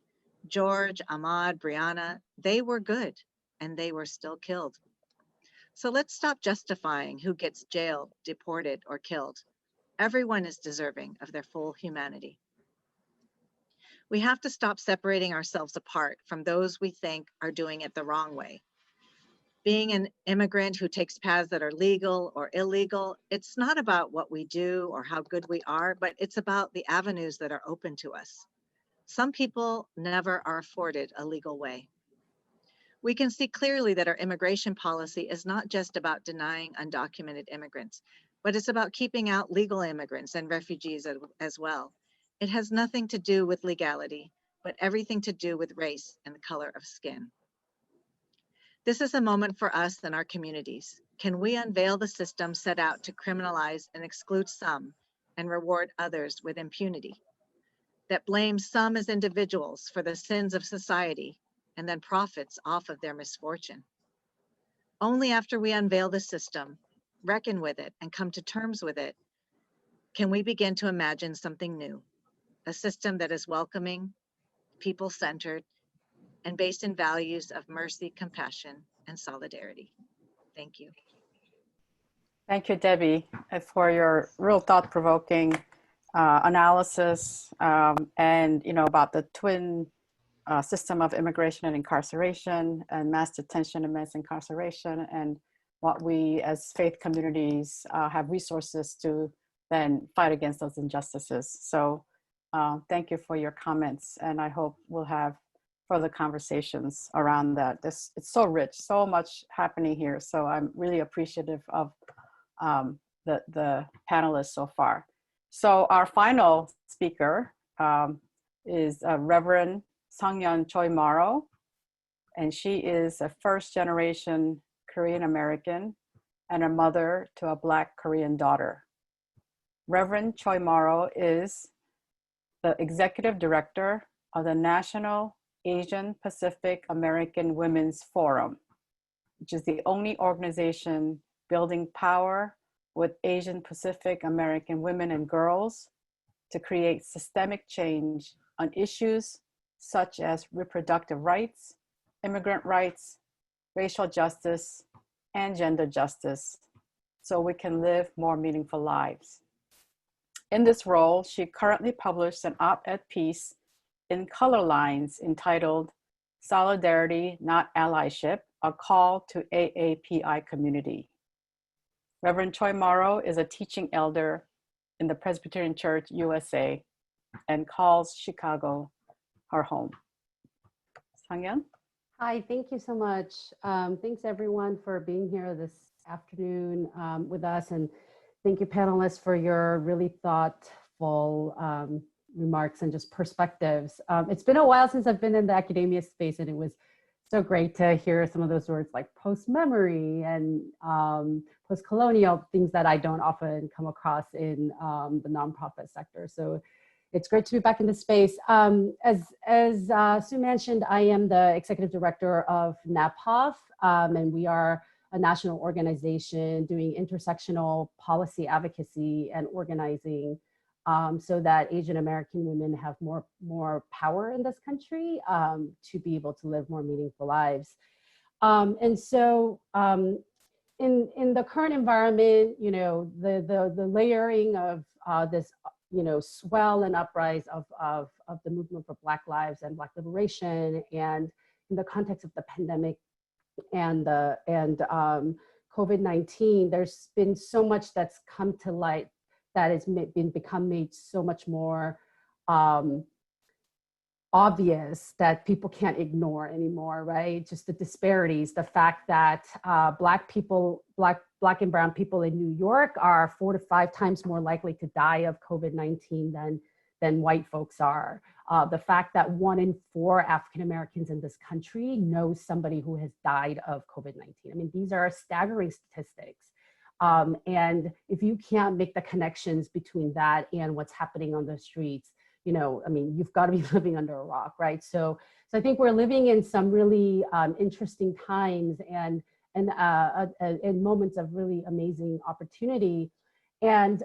George, Ahmaud, Brianna, they were good and they were still killed. So let's stop justifying who gets jailed, deported, or killed. Everyone is deserving of their full humanity. We have to stop separating ourselves apart from those we think are doing it the wrong way. Being an immigrant who takes paths that are legal or illegal, it's not about what we do or how good we are, but it's about the avenues that are open to us. Some people never are afforded a legal way. We can see clearly that our immigration policy is not just about denying undocumented immigrants, but it's about keeping out legal immigrants and refugees as well. It has nothing to do with legality, but everything to do with race and the color of skin. This is a moment for us and our communities. Can we unveil the system set out to criminalize and exclude some and reward others with impunity? That blames some as individuals for the sins of society and then profits off of their misfortune. Only after we unveil the system, reckon with it, and come to terms with it, can we begin to imagine something new, a system that is welcoming, people-centered, and based in values of mercy, compassion, and solidarity. Thank you. Thank you, Debbie, for your real thought-provoking analysis and about the twin system of immigration and incarceration and mass detention and mass incarceration, and what we as faith communities have resources to then fight against those injustices. So thank you for your comments, and I hope we'll have further conversations around that. It's so rich, so much happening here. So I'm really appreciative of the panelists so far. So our final speaker is Reverend Yeon Choimorrow, and she is a first-generation Korean American and a mother to a Black Korean daughter. Reverend Choimorrow is the executive director of the National Asian Pacific American Women's Forum, which is the only organization building power with Asian Pacific American women and girls to create systemic change on issues such as reproductive rights, immigrant rights, racial justice, and gender justice, so we can live more meaningful lives. In this role, she currently published an op-ed piece in Color Lines entitled Solidarity, Not Allyship, a Call to AAPI Community. Reverend Choimorrow is a teaching elder in the Presbyterian Church USA and calls Chicago her home. Sang-yeon? Hi, thank you so much. Thanks everyone for being here this afternoon with us, and thank you panelists for your really thoughtful remarks and just perspectives. It's been a while since I've been in the academia space, and it was so great to hear some of those words like post-memory and post-colonial, things that I don't often come across in the nonprofit sector. So it's great to be back in the space. As Sue mentioned, I am the executive director of NAPOF, and we are a national organization doing intersectional policy advocacy and organizing so that Asian American women have more power in this country to be able to live more meaningful lives. And so in the current environment, you know, the layering of this, you know, swell and uprise of the movement for Black lives and Black liberation, and in the context of the pandemic and COVID-19, there's been so much that's come to light that has become made so much more obvious that people can't ignore anymore, right? Just the disparities, the fact that Black people, Black and brown people in New York are 4 to 5 times more likely to die of COVID-19 than white folks are. The fact that 1 in 4 African Americans in this country knows somebody who has died of COVID-19. I mean, these are staggering statistics. And if you can't make the connections between that and what's happening on the streets, you know, I mean, you've got to be living under a rock, right? So I think we're living in some really interesting times and moments of really amazing opportunity. And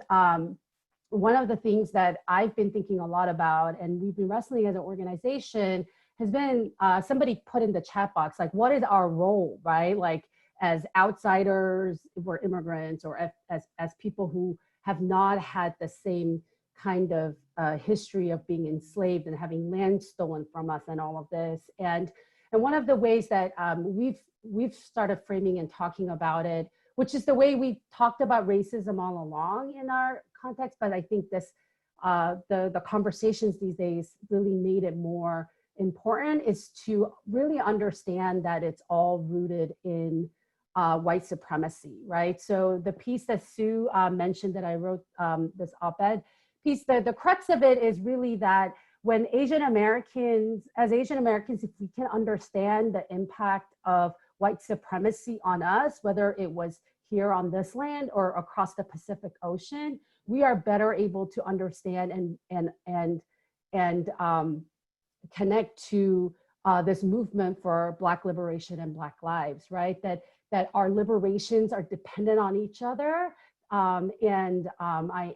one of the things that I've been thinking a lot about, and we've been wrestling as an organization, has been somebody put in the chat box, like, what is our role, right? Like, as outsiders, if we're immigrants, or as people who have not had the same kind of history of being enslaved and having land stolen from us and all of this. And one of the ways that we've started framing and talking about it, which is the way we talked about racism all along in our context, but I think this the conversations these days really made it more important, is to really understand that it's all rooted in white supremacy, right? So the piece that Sue mentioned that I wrote, this op-ed piece, the crux of it is really that when Asian Americans, if we can understand the impact of white supremacy on us, whether it was here on this land or across the Pacific Ocean, we are better able to understand and connect to this movement for Black liberation and Black lives, right? That our liberations are dependent on each other. I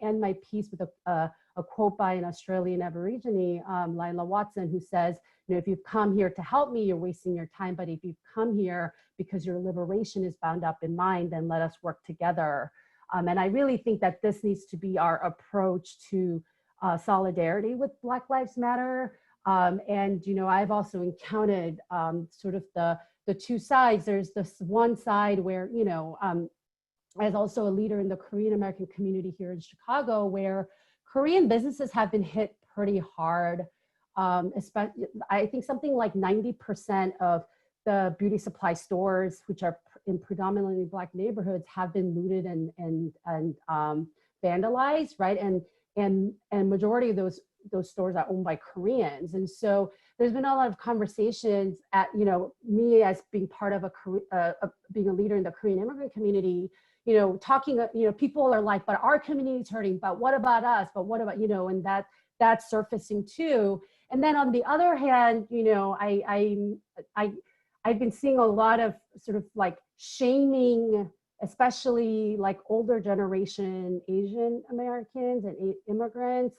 end my piece with a quote by an Australian Aborigine, Lila Watson, who says, you know, if you've come here to help me, you're wasting your time. But if you've come here because your liberation is bound up in mine, then let us work together. And I really think that this needs to be our approach to solidarity with Black Lives Matter. And, you know, I've also encountered sort of the two sides. There's this one side where, you know, as also a leader in the Korean American community here in Chicago, where Korean businesses have been hit pretty hard. Especially, I think something like 90% of the beauty supply stores, which are in predominantly Black neighborhoods, have been looted and vandalized, right? And majority of those stores are owned by Koreans. And so there's been a lot of conversations at, you know, me as being part of being a leader in the Korean immigrant community, you know, talking, you know, people are like, but our community is hurting, but what about us? But what about, you know, and that's surfacing too. And then on the other hand, you know, I've been seeing a lot of sort of like shaming, especially like older generation Asian Americans and immigrants,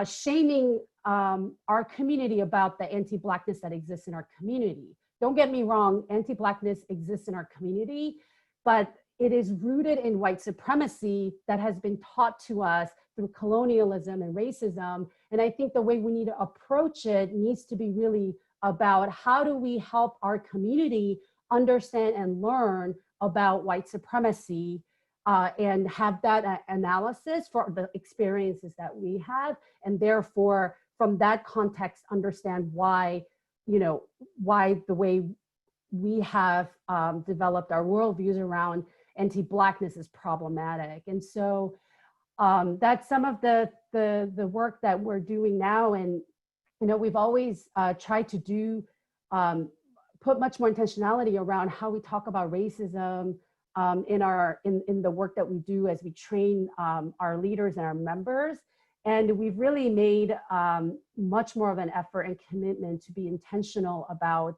shaming our community about the anti-Blackness that exists in our community. Don't get me wrong, anti-Blackness exists in our community, but it is rooted in white supremacy that has been taught to us through colonialism and racism. And I think the way we need to approach it needs to be really about how do we help our community understand and learn about white supremacy and have that analysis for the experiences that we have. And therefore, from that context, understand why, you know, why the way we have developed our worldviews around anti-Blackness is problematic. And so that's some of the work that we're doing now. And, you know, we've always tried to do, put much more intentionality around how we talk about racism in the work that we do as we train our leaders and our members. And we've really made much more of an effort and commitment to be intentional about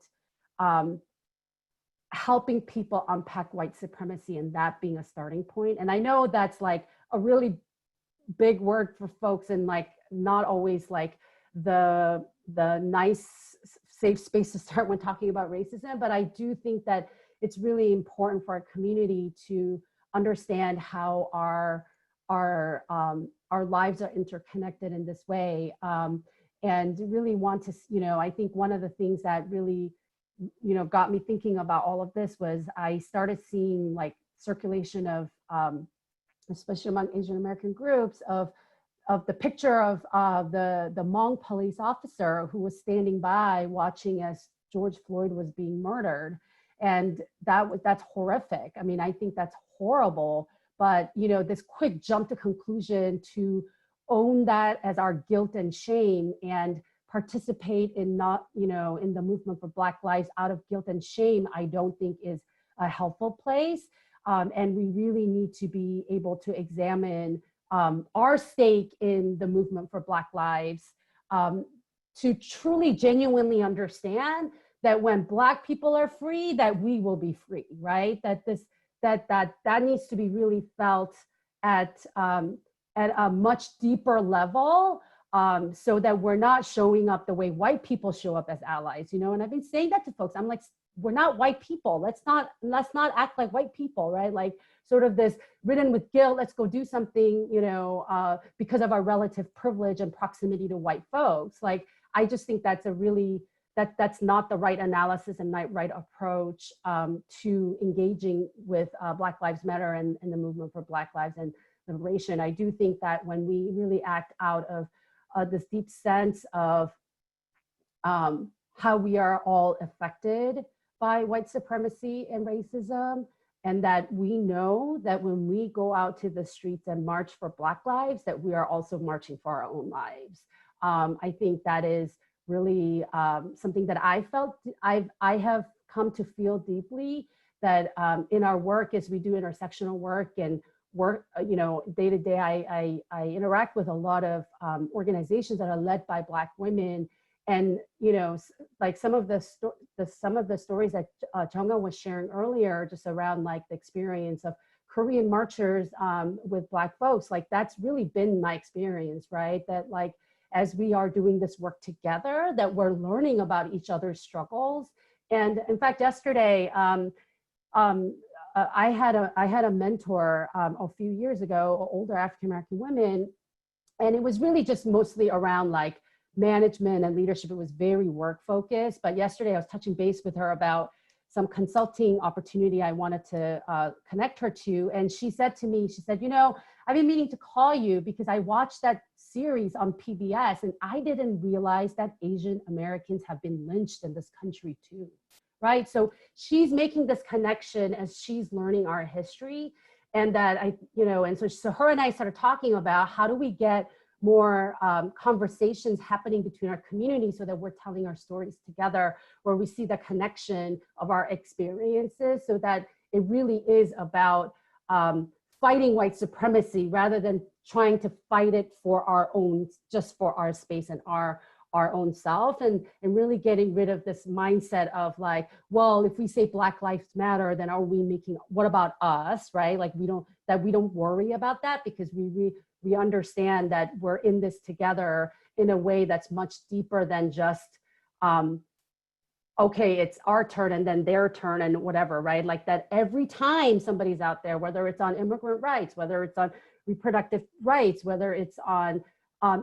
helping people unpack white supremacy, and that being a starting point. And I know that's like a really big word for folks, and like not always like the nice safe space to start when talking about racism, but I do think that it's really important for our community to understand how our lives are interconnected in this way. And really want to, I think one of the things that really, got me thinking about all of this was I started seeing like circulation of, especially among Asian American groups, of the picture of the Hmong police officer who was standing by watching as George Floyd was being murdered. And that's horrific. I mean, I think that's horrible, but this quick jump to conclusion to own that as our guilt and shame and participate in not, in the movement for Black lives out of guilt and shame, I don't think is a helpful place. And we really need to be able to examine our stake in the movement for Black lives, to truly genuinely understand that when Black people are free, that we will be free, right? That needs to be really felt at a much deeper level, so that we're not showing up the way white people show up as allies, and I've been saying that to folks. I'm like, we're not white people. Let's not act like white people, right? Like sort of this ridden with guilt, let's go do something, because of our relative privilege and proximity to white folks. Like, I just think that's that's not the right analysis and right approach to engaging with Black Lives Matter and the movement for Black lives and liberation. I do think that when we really act out of this deep sense of how we are all affected by white supremacy and racism, and that we know that when we go out to the streets and march for Black lives, that we are also marching for our own lives. I think that is really something that I have come to feel deeply, that in our work, as we do intersectional work and work, day to day, I interact with a lot of organizations that are led by Black women. And, like some of the stories that Jung Ha was sharing earlier, just around like the experience of Korean marchers with Black folks, like that's really been my experience, right? That like, as we are doing this work together, that we're learning about each other's struggles. And in fact, yesterday, I had a mentor a few years ago, older African-American women, and it was really just mostly around like management and leadership. It was very work focused. But yesterday I was touching base with her about some consulting opportunity I wanted to connect her to. And she said to me, she said, I've been meaning to call you because I watched that series on PBS and I didn't realize that Asian Americans have been lynched in this country too, right? So she's making this connection as she's learning our history. And that and so her and I started talking about how do we get more conversations happening between our communities so that we're telling our stories together, where we see the connection of our experiences, so that it really is about fighting white supremacy rather than trying to fight it for our own, just for our space and our own self, and really getting rid of this mindset of like, well, if we say Black Lives Matter, then are we making, what about us, right? Like we don't worry about that, because we understand that we're in this together in a way that's much deeper than just, okay, it's our turn and then their turn and whatever, right? Like that every time somebody's out there, whether it's on immigrant rights, whether it's on reproductive rights, whether it's on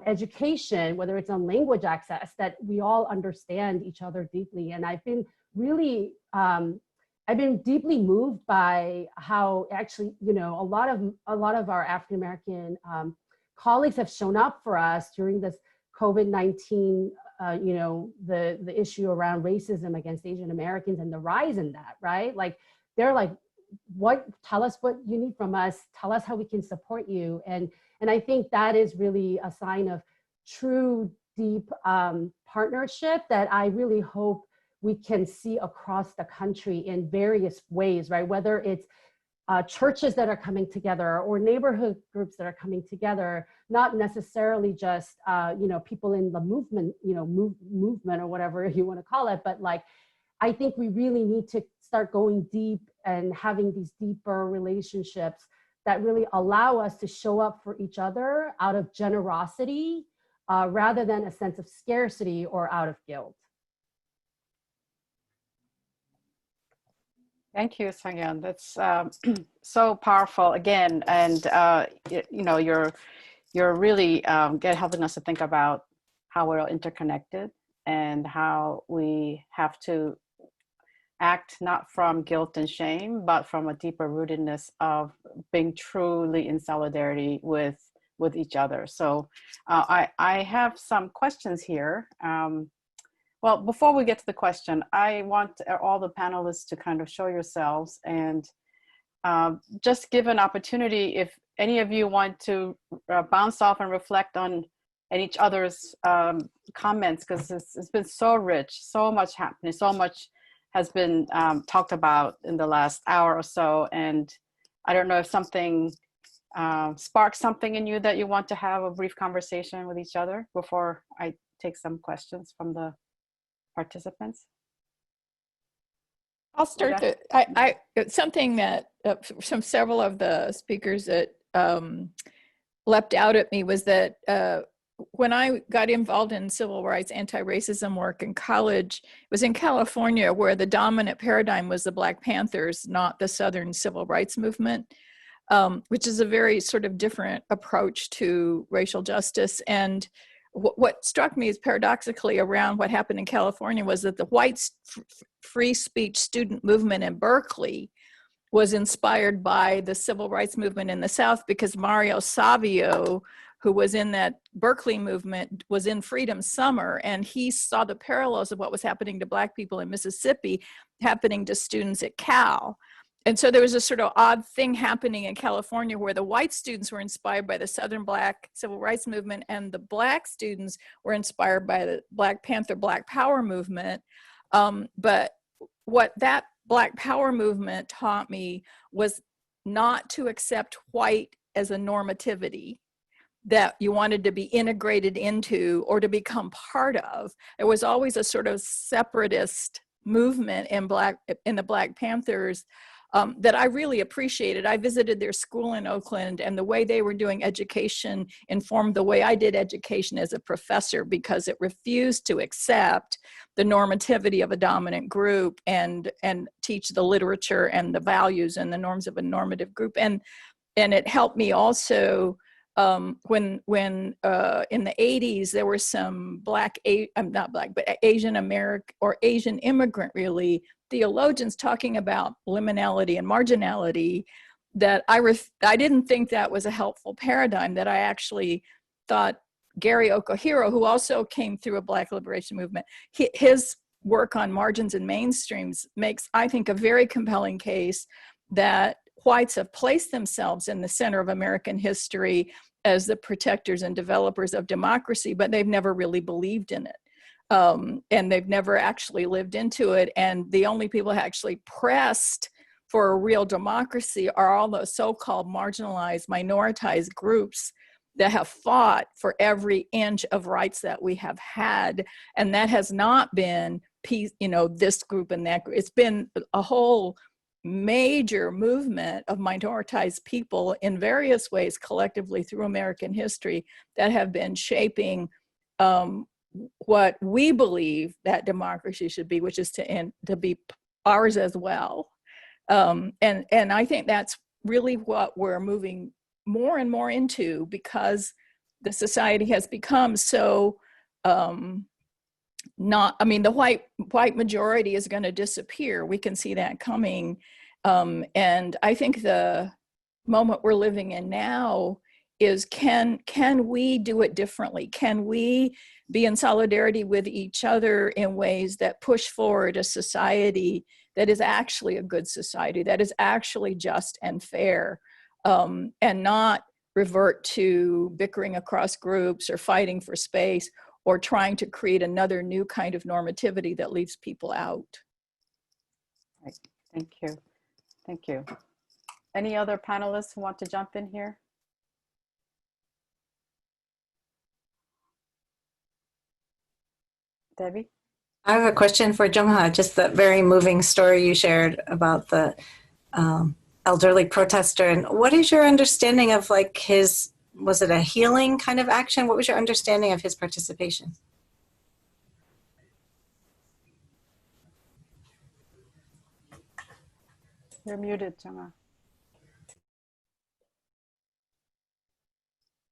education, whether it's on language access, that we all understand each other deeply. And I've been really, I've been deeply moved by how actually, a lot of our African-American colleagues have shown up for us during this COVID-19, the issue around racism against Asian Americans and the rise in that, right? Like, they're like, tell us what you need from us, tell us how we can support you. And I think that is really a sign of true, deep partnership that I really hope we can see across the country in various ways, right? Whether it's churches that are coming together or neighborhood groups that are coming together, not necessarily just, people in the movement, movement or whatever you want to call it, but like, I think we really need to start going deep and having these deeper relationships that really allow us to show up for each other out of generosity, rather than a sense of scarcity or out of guilt. Thank you, Sangyeon. That's so powerful again, and you know, you're really helping us to think about how we're all interconnected and how we have to act not from guilt and shame, but from a deeper rootedness of being truly in solidarity with each other. So I have some questions here. Well, before we get to the question, I want all the panelists to kind of show yourselves and just give an opportunity if any of you want to bounce off and reflect on each other's comments, because it's been so rich, so much happening, so much has been talked about in the last hour or so. And I don't know if something sparks something in you that you want to have a brief conversation with each other before I take some questions from the participants. I'll start. Something that from several of the speakers that leapt out at me was that when I got involved in civil rights, anti-racism work in college, it was in California, where the dominant paradigm was the Black Panthers, not the Southern civil rights movement, which is a very sort of different approach to racial justice. And what struck me is paradoxically around what happened in California was that the white free speech student movement in Berkeley was inspired by the civil rights movement in the South, because Mario Savio, who was in that Berkeley movement, was in Freedom Summer, and he saw the parallels of what was happening to Black people in Mississippi happening to students at Cal. And so there was a sort of odd thing happening in California where the white students were inspired by the Southern Black civil rights movement, and the Black students were inspired by the Black Panther, Black Power movement. But what that Black Power movement taught me was not to accept white as a normativity that you wanted to be integrated into or to become part of. It was always a sort of separatist movement in the Black Panthers that I really appreciated. I visited their school in Oakland, and the way they were doing education informed the way I did education as a professor, because it refused to accept the normativity of a dominant group and teach the literature and the values and the norms of a normative group. And it helped me also when in the 80s, there were some Asian American or Asian immigrant really theologians talking about liminality and marginality, that I didn't think that was a helpful paradigm, that I actually thought Gary Okuhiro, who also came through a Black liberation movement, his work on margins and mainstreams makes, I think, a very compelling case that whites have placed themselves in the center of American history as the protectors and developers of democracy, but they've never really believed in it. And they've never actually lived into it. And the only people who actually pressed for a real democracy are all those so-called marginalized, minoritized groups that have fought for every inch of rights that we have had. And that has not been, this group and that group. It's been a whole major movement of minoritized people in various ways collectively through American history that have been shaping what we believe that democracy should be, which is to be ours as well. And I think that's really what we're moving more and more into, because the society has become so the white majority is going to disappear. We can see that coming. And I think the moment we're living in now is, can we do it differently? Can we be in solidarity with each other in ways that push forward a society that is actually a good society, that is actually just and fair, and not revert to bickering across groups or fighting for space or trying to create another new kind of normativity that leaves people out. Right. Thank you. Thank you. Any other panelists who want to jump in here? Debbie? I have a question for Jung Ha, just that very moving story you shared about the elderly protester. And what is your understanding of was it a healing kind of action? What was your understanding of his participation? You're muted, Jung Ha.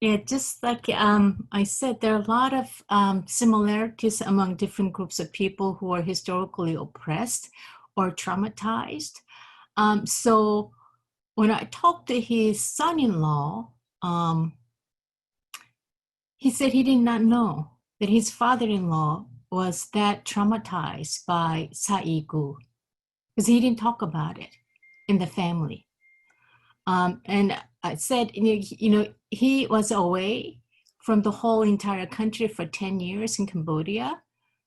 Yeah, just like I said, there are a lot of similarities among different groups of people who are historically oppressed or traumatized. So when I talked to his son-in-law, he said he did not know that his father-in-law was that traumatized by Saigu, because he didn't talk about it in the family. And I said, he was away from the whole entire country for 10 years in Cambodia,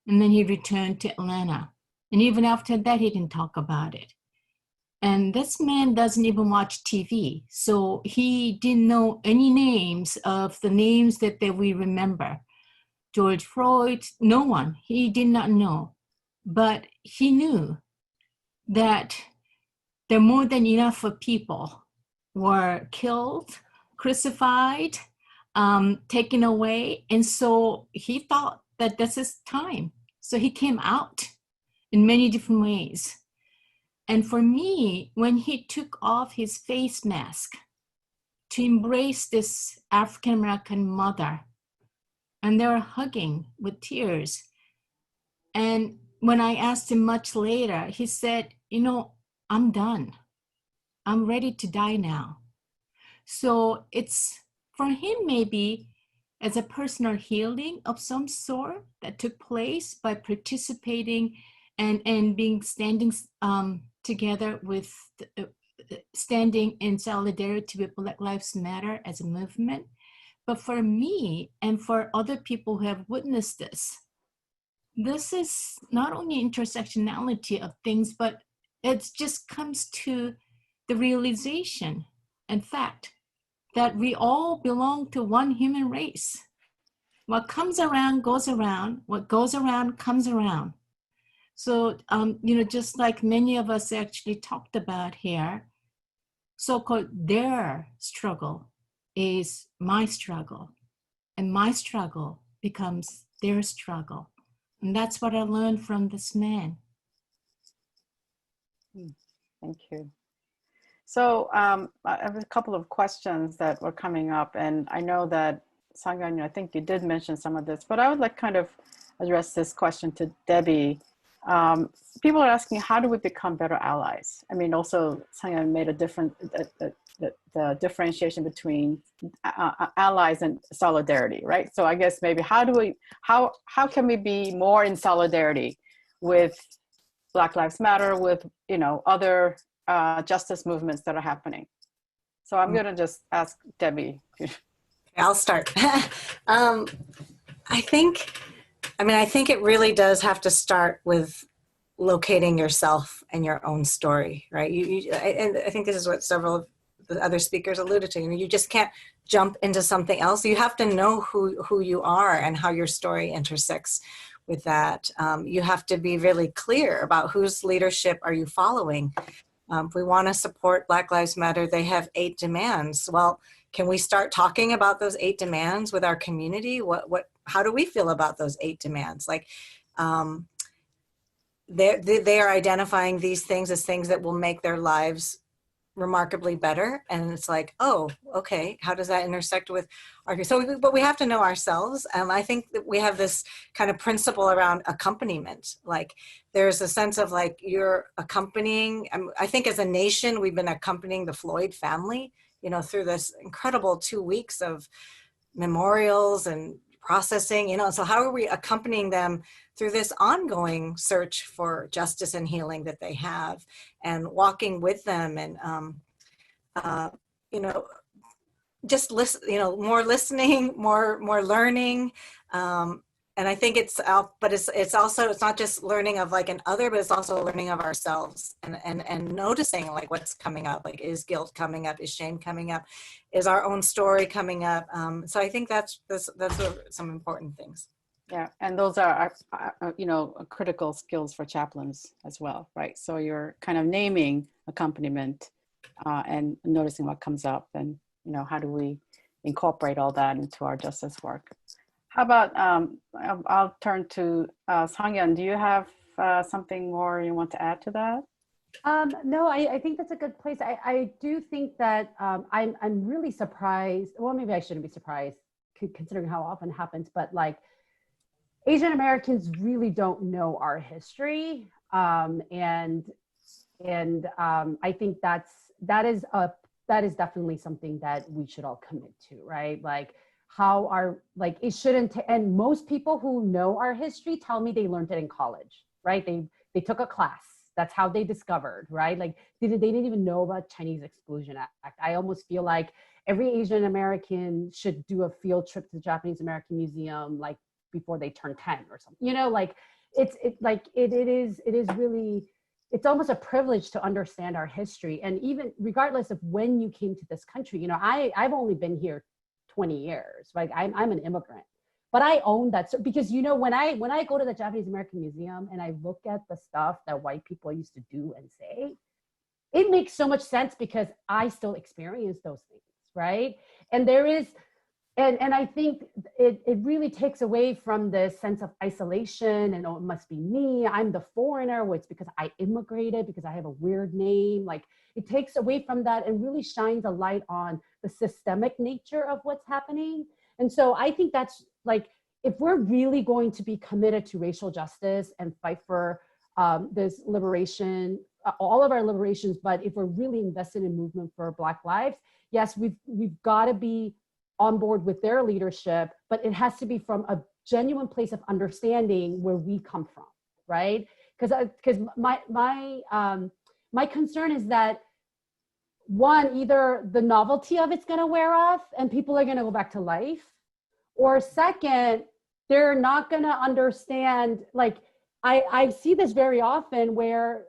and then he returned to Atlanta. And even after that, he didn't talk about it. And this man doesn't even watch TV. So he didn't know any names of the names that we remember. George Floyd, no one, he did not know. But he knew that there are more than enough of people were killed, crucified, taken away. And so he thought that this is time. So he came out in many different ways. And for me, when he took off his face mask to embrace this African-American mother, and they were hugging with tears. And when I asked him much later, he said, I'm done. I'm ready to die now. So it's for him maybe as a personal healing of some sort that took place by participating and being standing together with standing in solidarity with Black Lives Matter as a movement. But for me and for other people who have witnessed this is not only intersectionality of things, but it just comes to the realization and fact that we all belong to one human race. What comes around goes around, what goes around comes around. So, just like many of us actually talked about here, so-called their struggle is my struggle, and my struggle becomes their struggle. And that's what I learned from this man. Thank you. So I have a couple of questions that were coming up, and I know that Sang-Yeon, I think you did mention some of this, but I would like kind of address this question to Debbie. People are asking, how do we become better allies? I mean, also Sang-Yeon made a different, the differentiation between allies and solidarity, right? So I guess maybe how can we be more in solidarity with Black Lives Matter, with other justice movements that are happening? So I'm going to just ask Debbie. I'll start. I think it really does have to start with locating yourself and your own story, right? And I think this is what several of the other speakers alluded to. You just can't jump into something else. You have to know who you are and how your story intersects with that. You have to be really clear about whose leadership are you following. If we want to support Black Lives Matter, they have 8 demands. Well, can we start talking about those 8 demands with our community? How do we feel about those 8 demands? Like, they are identifying these things as things that will make their lives remarkably better. And it's like, oh, okay, how does that intersect with our, but we have to know ourselves. I think that we have this kind of principle around accompaniment. Like there's a sense of like, you're accompanying, I think as a nation, we've been accompanying the Floyd family, through this incredible 2 weeks of memorials and processing, so how are we accompanying them through this ongoing search for justice and healing that they have, and walking with them and, just listen, more listening, more learning. And I think it's also, it's not just learning of like an other, but it's also learning of ourselves and noticing like what's coming up, like is guilt coming up, is shame coming up, is our own story coming up. So I think that's some important things. Yeah, and those are, critical skills for chaplains as well, right? So you're kind of naming accompaniment and noticing what comes up, and how do we incorporate all that into our justice work? How about, I'll turn to Sang-Yeon. Do you have something more you want to add to that? No, I think that's a good place. I do think that I'm really surprised. Well, maybe I shouldn't be surprised considering how often it happens, but like Asian Americans really don't know our history. I think that is definitely something that we should all commit to, right? Like how our like it shouldn't and most people who know our history tell me they learned it in college, right? They took a class. That's how they discovered, right? Like they didn't even know about Chinese Exclusion Act. I almost feel like every Asian American should do a field trip to the Japanese American Museum like before they turn 10 or something. You know, like it is really, it's almost a privilege to understand our history. And even regardless of when you came to this country, you know, I've only been here 20 years, right? I'm an immigrant, but I own that. So, because, you know, when I go to the Japanese American Museum and I look at the stuff that white people used to do and say, it makes so much sense because I still experience those things, right? And there is, and I think it really takes away from this sense of isolation and, oh, it must be me, I'm the foreigner, well, it's because I immigrated, because I have a weird name. Like it takes away from that and really shines a light on the systemic nature of what's happening. And so I think that's like, if we're really going to be committed to racial justice and fight for this liberation, all of our liberations, but if we're really invested in movement for Black lives, yes, we've got to be on board with their leadership, but it has to be from a genuine place of understanding where we come from, right? Because my concern is that one, either the novelty of it's going to wear off and people are going to go back to life, or second, they're not going to understand. Like I see this very often where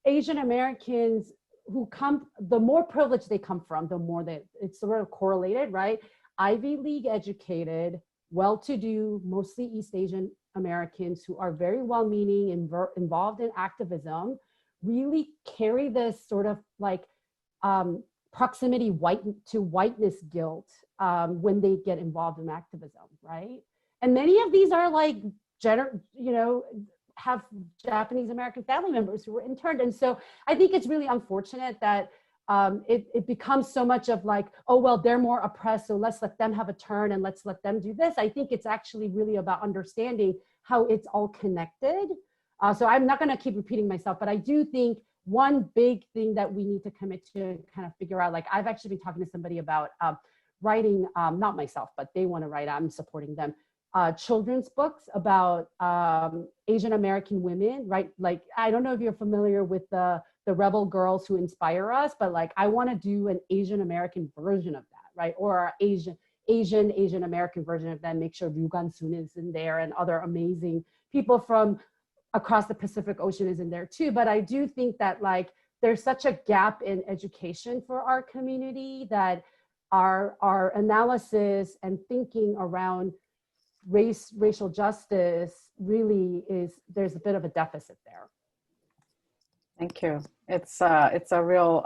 Asian Americans who come, the more privileged they come from, the more that it's sort of correlated, right? Ivy League educated, well-to-do, mostly East Asian Americans who are very well-meaning, involved in activism, really carry this sort of like proximity to whiteness guilt when they get involved in activism, right? And many of these are like, have Japanese American family members who were interned. And so I think it's really unfortunate that it becomes so much of like, oh, well, they're more oppressed, so let's let them have a turn and let's let them do this. I think it's actually really about understanding how it's all connected. So I'm not gonna keep repeating myself, but I do think one big thing that we need to commit to kind of figure out, like I've actually been talking to somebody about writing, not myself, but they wanna write, I'm supporting them, children's books about Asian American women, right? Like, I don't know if you're familiar with the rebel girls who inspire us, but like, I want to do an Asian American version of that, right? Or our Asian American version of that, make sure Ryu Gan-soon is in there and other amazing people from across the Pacific Ocean is in there too. But I do think that like, there's such a gap in education for our community that our analysis and thinking around racial justice really is, there's a bit of a deficit there. Thank you. It's a real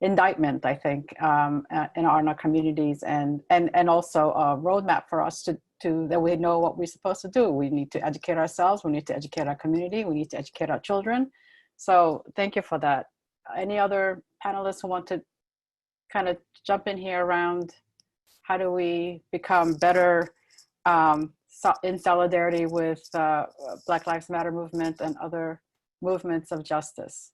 indictment, I think, in our communities, and also a roadmap for us to that we know what we're supposed to do. We need to educate ourselves. We need to educate our community. We need to educate our children. So thank you for that. Any other panelists who want to kind of jump in here around how do we become better in solidarity with Black Lives Matter movement and other movements of justice?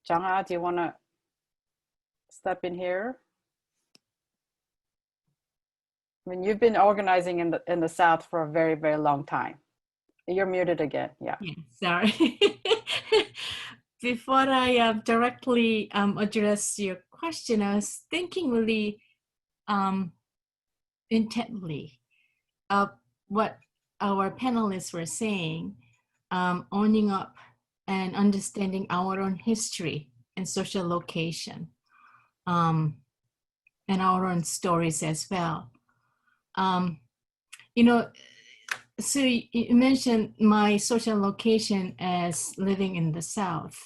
Jung Ha, do you want to step in here? I mean, you've been organizing in the South for a very, very long time. You're muted again. Yeah. Sorry. Before I directly address your question, I was thinking really intently of what our panelists were saying, owning up and understanding our own history and social location, and our own stories as well. You know, so you mentioned my social location as living in the South.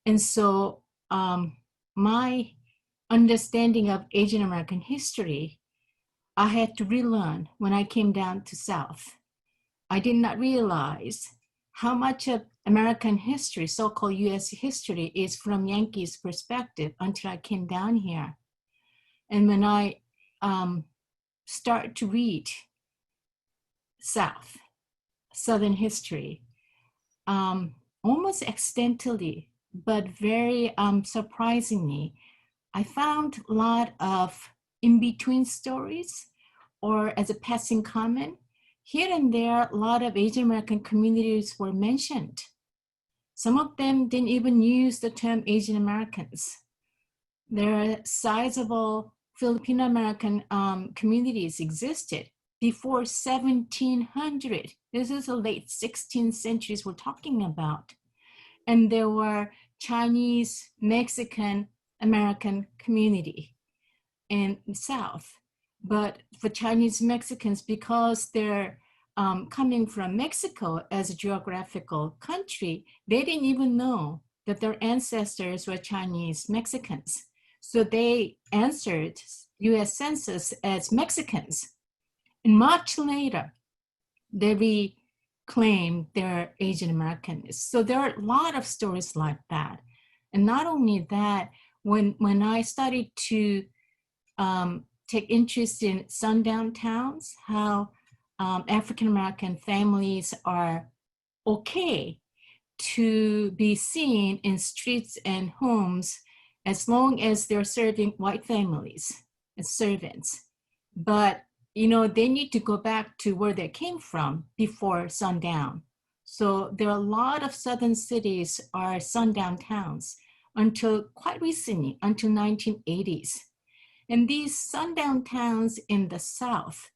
And so my understanding of Asian American history, I had to relearn when I came down to South. I did not realize how much of American history, so-called US history, is from Yankees' perspective until I came down here. And when I start to read Southern history, almost accidentally, but very surprisingly, I found a lot of in-between stories, or as a passing comment, here and there, a lot of Asian American communities were mentioned. Some of them didn't even use the term Asian Americans. There are sizable Filipino American communities existed before 1700. This is the late 16th centuries we're talking about. And there were Chinese, Mexican, American community in the South. But for Chinese Mexicans, because they're coming from Mexico as a geographical country, they didn't even know that their ancestors were Chinese Mexicans. So they answered US Census as Mexicans. And much later, they reclaimed their Asian Americanness. So there are a lot of stories like that. And not only that, when I started to take interest in sundown towns, how African-American families are okay to be seen in streets and homes as long as they're serving white families as servants. But, you know, they need to go back to where they came from before sundown. So there are a lot of southern cities are sundown towns until quite recently, until 1980s. And these sundown towns in the South,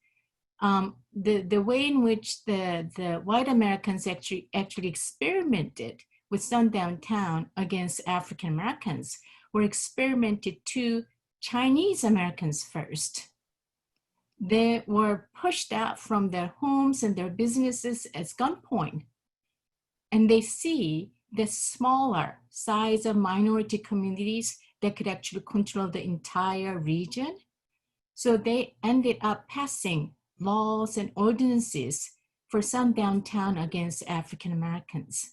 the way in which the white Americans actually experimented with sundown town against African Americans were experimented to Chinese Americans first. They were pushed out from their homes and their businesses at gunpoint. And they see the smaller size of minority communities that could actually control the entire region. So they ended up passing laws and ordinances for sundown town against African Americans.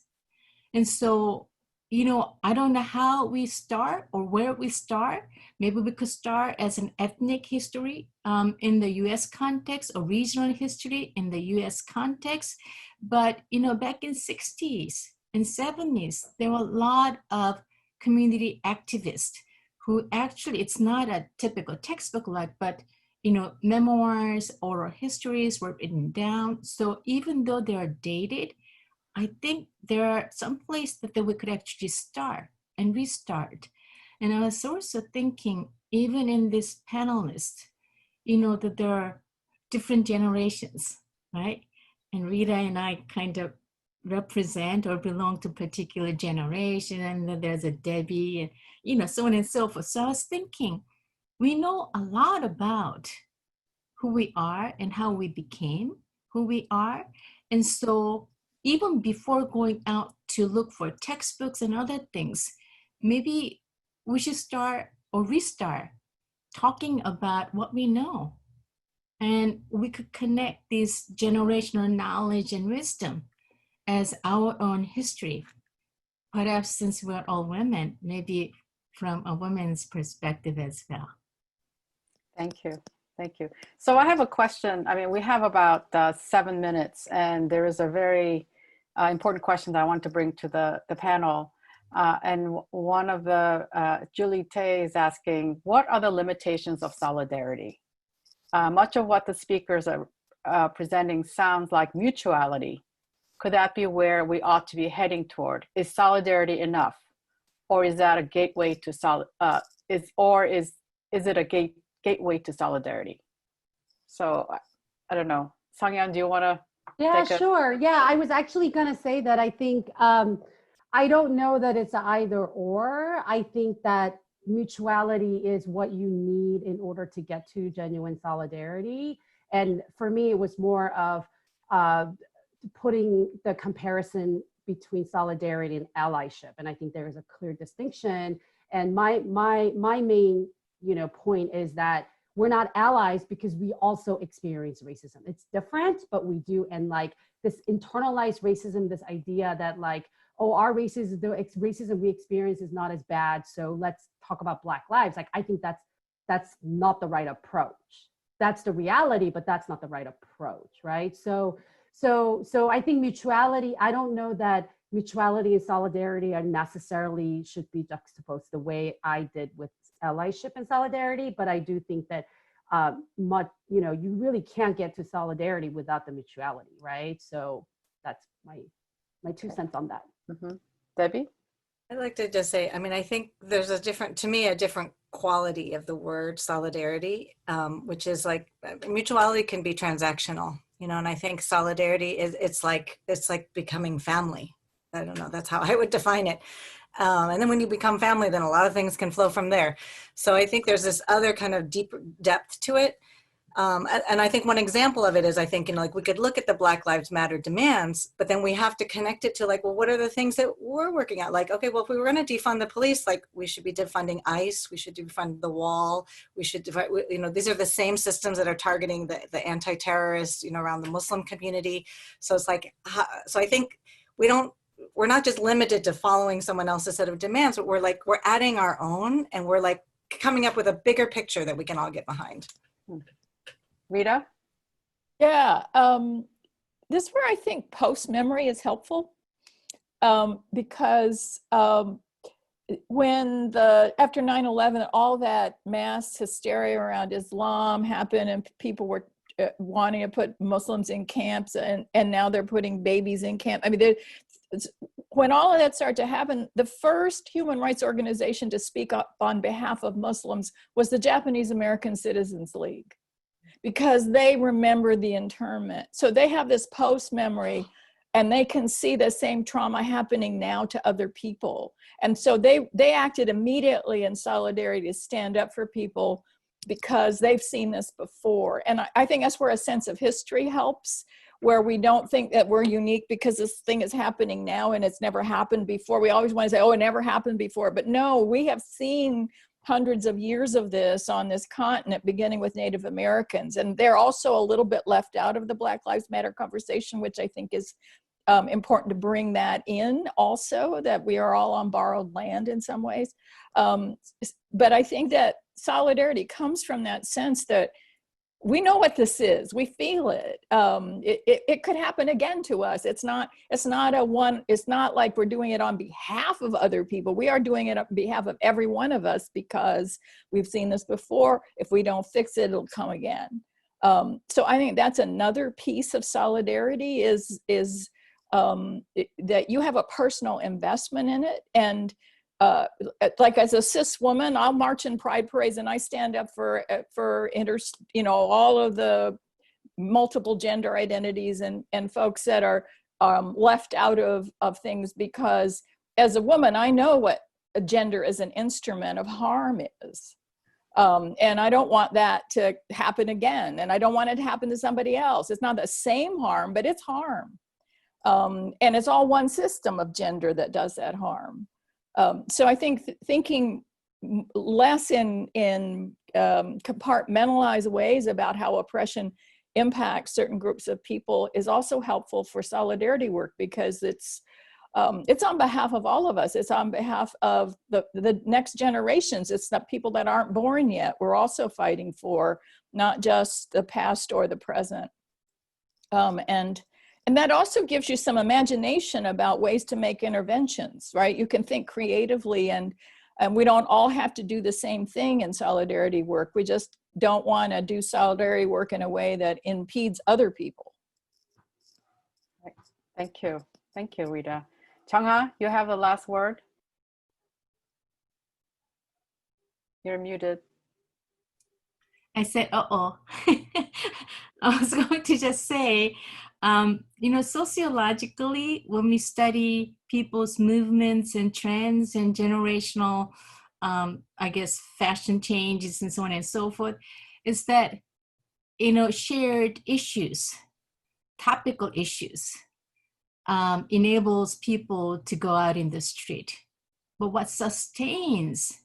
And so, you know, I don't know how we start or where we start. Maybe we could start as an ethnic history in the US context, or regional history in the US context. But, you know, back in 60s and 70s, there were a lot of community activists who actually, it's not a typical textbook like, but, you know, memoirs, oral histories were written down. So even though they are dated, I think there are some place that we could actually start and restart. And I was also thinking, even in this panelist, you know, that there are different generations, right? And Rita and I kind of represent or belong to a particular generation, and then there's a Debbie, and, you know, so on and so forth. So I was thinking, we know a lot about who we are and how we became who we are. And so even before going out to look for textbooks and other things, maybe we should start or restart talking about what we know. And we could connect this generational knowledge and wisdom as our own history. Perhaps since we're all women, maybe from a woman's perspective as well. Thank you. Thank you. So I have a question. I mean, we have about 7 minutes, and there is a very important question that I want to bring to the panel. And one of the, Julie Tay is asking, what are the limitations of solidarity? Much of what the speakers are presenting sounds like mutuality. Could that be where we ought to be heading toward? Is solidarity enough? Or is that a gateway to is it a gateway to solidarity? So I don't know. Sang-Yeon, do you want to? Yeah, sure. Yeah, I was actually going to say that I think, I don't know that it's either or. I think that mutuality is what you need in order to get to genuine solidarity. And for me, it was more of putting the comparison between solidarity and allyship. And I think there is a clear distinction. And my main, you know, point is that we're not allies because we also experience racism. It's different, but we do. And like this internalized racism, this idea that like, oh, our racism, the racism we experience is not as bad, so let's talk about Black lives. Like, I think that's not the right approach. That's the reality, but that's not the right approach, right? So I think mutuality, I don't know that mutuality and solidarity are necessarily should be juxtaposed the way I did with allyship and solidarity, but I do think that you really can't get to solidarity without the mutuality, right? So that's my 2 cents on that. Mm-hmm. Debbie? I'd like to just say, I mean, I think there's a different quality of the word solidarity, which is like mutuality can be transactional, and I think solidarity is, it's like becoming family. I don't know, that's how I would define it. And then when you become family, then a lot of things can flow from there. So I think there's this other kind of deep depth to it. And I think one example of it is, I think, like we could look at the Black Lives Matter demands, but then we have to connect it to like, well, what are the things that we're working at? Like, okay, well, if we were going to defund the police, like we should be defunding ICE, we should defund the wall, we should these are the same systems that are targeting the anti-terrorists, around the Muslim community. So it's like, so I think we're not just limited to following someone else's set of demands, but we're adding our own, and we're like coming up with a bigger picture that we can all get behind. Rita? Yeah, this is where I think post-memory is helpful, because when after 9/11, all that mass hysteria around Islam happened, and people were wanting to put Muslims in camps, and now they're putting babies in camp. I mean, when all of that started to happen, the first human rights organization to speak up on behalf of Muslims was the Japanese American Citizens League, because they remember the internment. So they have this post-memory, and they can see the same trauma happening now to other people. And so they acted immediately in solidarity to stand up for people, because they've seen this before. And I think that's where a sense of history helps, where we don't think that we're unique because this thing is happening now and it's never happened before. We always want to say, oh, it never happened before. But no, we have seen hundreds of years of this on this continent, beginning with Native Americans. And they're also a little bit left out of the Black Lives Matter conversation, which I think is important to bring that in also, that we are all on borrowed land in some ways. But I think that solidarity comes from that sense that we know what this is, we feel it. It could happen again to us. It's not like we're doing it on behalf of other people. We are doing it on behalf of every one of us, because we've seen this before. If we don't fix it, it'll come again. So I think that's another piece of solidarity is that you have a personal investment in it. And like as a cis woman, I'll march in pride parades, and I stand up for all of the multiple gender identities and folks that are left out of things, because as a woman, I know what gender as an instrument of harm is. And I don't want that to happen again. And I don't want it to happen to somebody else. It's not the same harm, but it's harm. And it's all one system of gender that does that harm. So I think thinking less in compartmentalized ways about how oppression impacts certain groups of people is also helpful for solidarity work, because it's on behalf of all of us. It's on behalf of the next generations. It's the people that aren't born yet. We're also fighting for, not just the past or the present. And that also gives you some imagination about ways to make interventions, right? You can think creatively, and we don't all have to do the same thing in solidarity work. We just don't want to do solidarity work in a way that impedes other people. Thank you. Thank you, Rita. Jung Ha, you have the last word. You're muted. I said, uh-oh. I was going to just say, sociologically, when we study people's movements and trends and generational, fashion changes and so on and so forth, is that, shared issues, topical issues, enables people to go out in the street. But what sustains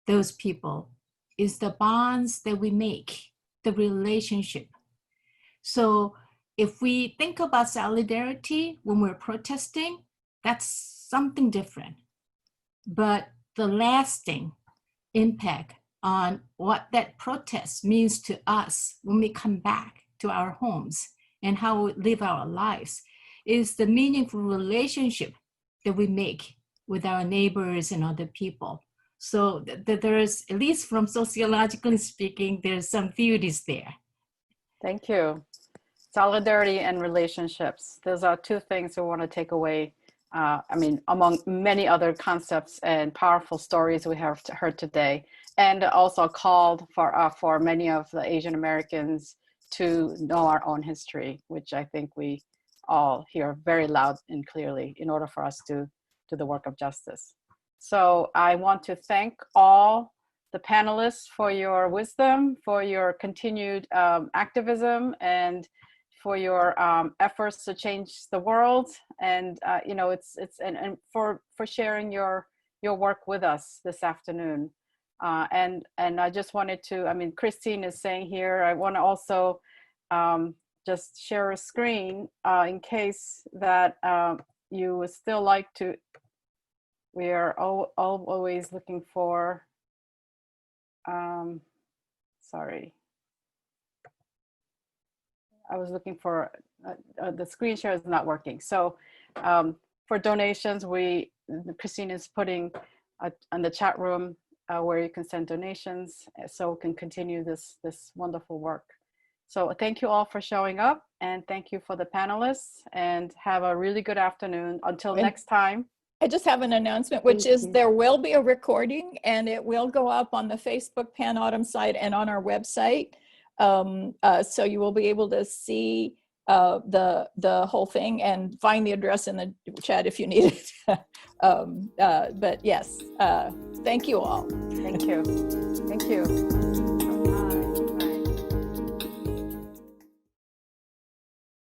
those people is the bonds that we make, the relationship. So if we think about solidarity when we're protesting, That's something different. But the lasting impact on what that protest means to us when we come back to our homes and how we live our lives is the meaningful relationship that we make with our neighbors and other people. So there's, at least from sociologically speaking, there's some theories there. Thank you. Solidarity and relationships. Those are two things we want to take away. Among many other concepts and powerful stories we have heard today, and also called for many of the Asian Americans to know our own history, which I think we all hear very loud and clearly in order for us to do the work of justice. So I want to thank all the panelists for your wisdom, for your continued activism, and for your efforts to change the world, and and for sharing your work with us this afternoon. And I just wanted to, Christine is saying here, I want to also just share a screen in case that you would still like to. We are always looking for. Sorry. I was looking for, the screen share is not working. So for donations, Christine is putting on the chat room where you can send donations so we can continue this wonderful work. So thank you all for showing up, and thank you for the panelists, and have a really good afternoon. Until next time. I just have an announcement, which is there will be a recording, and it will go up on the Facebook Pan Autumn site and on our website. So you will be able to see the whole thing and find the address in the chat if you need it. But yes, thank you all. Thank you. Thank you.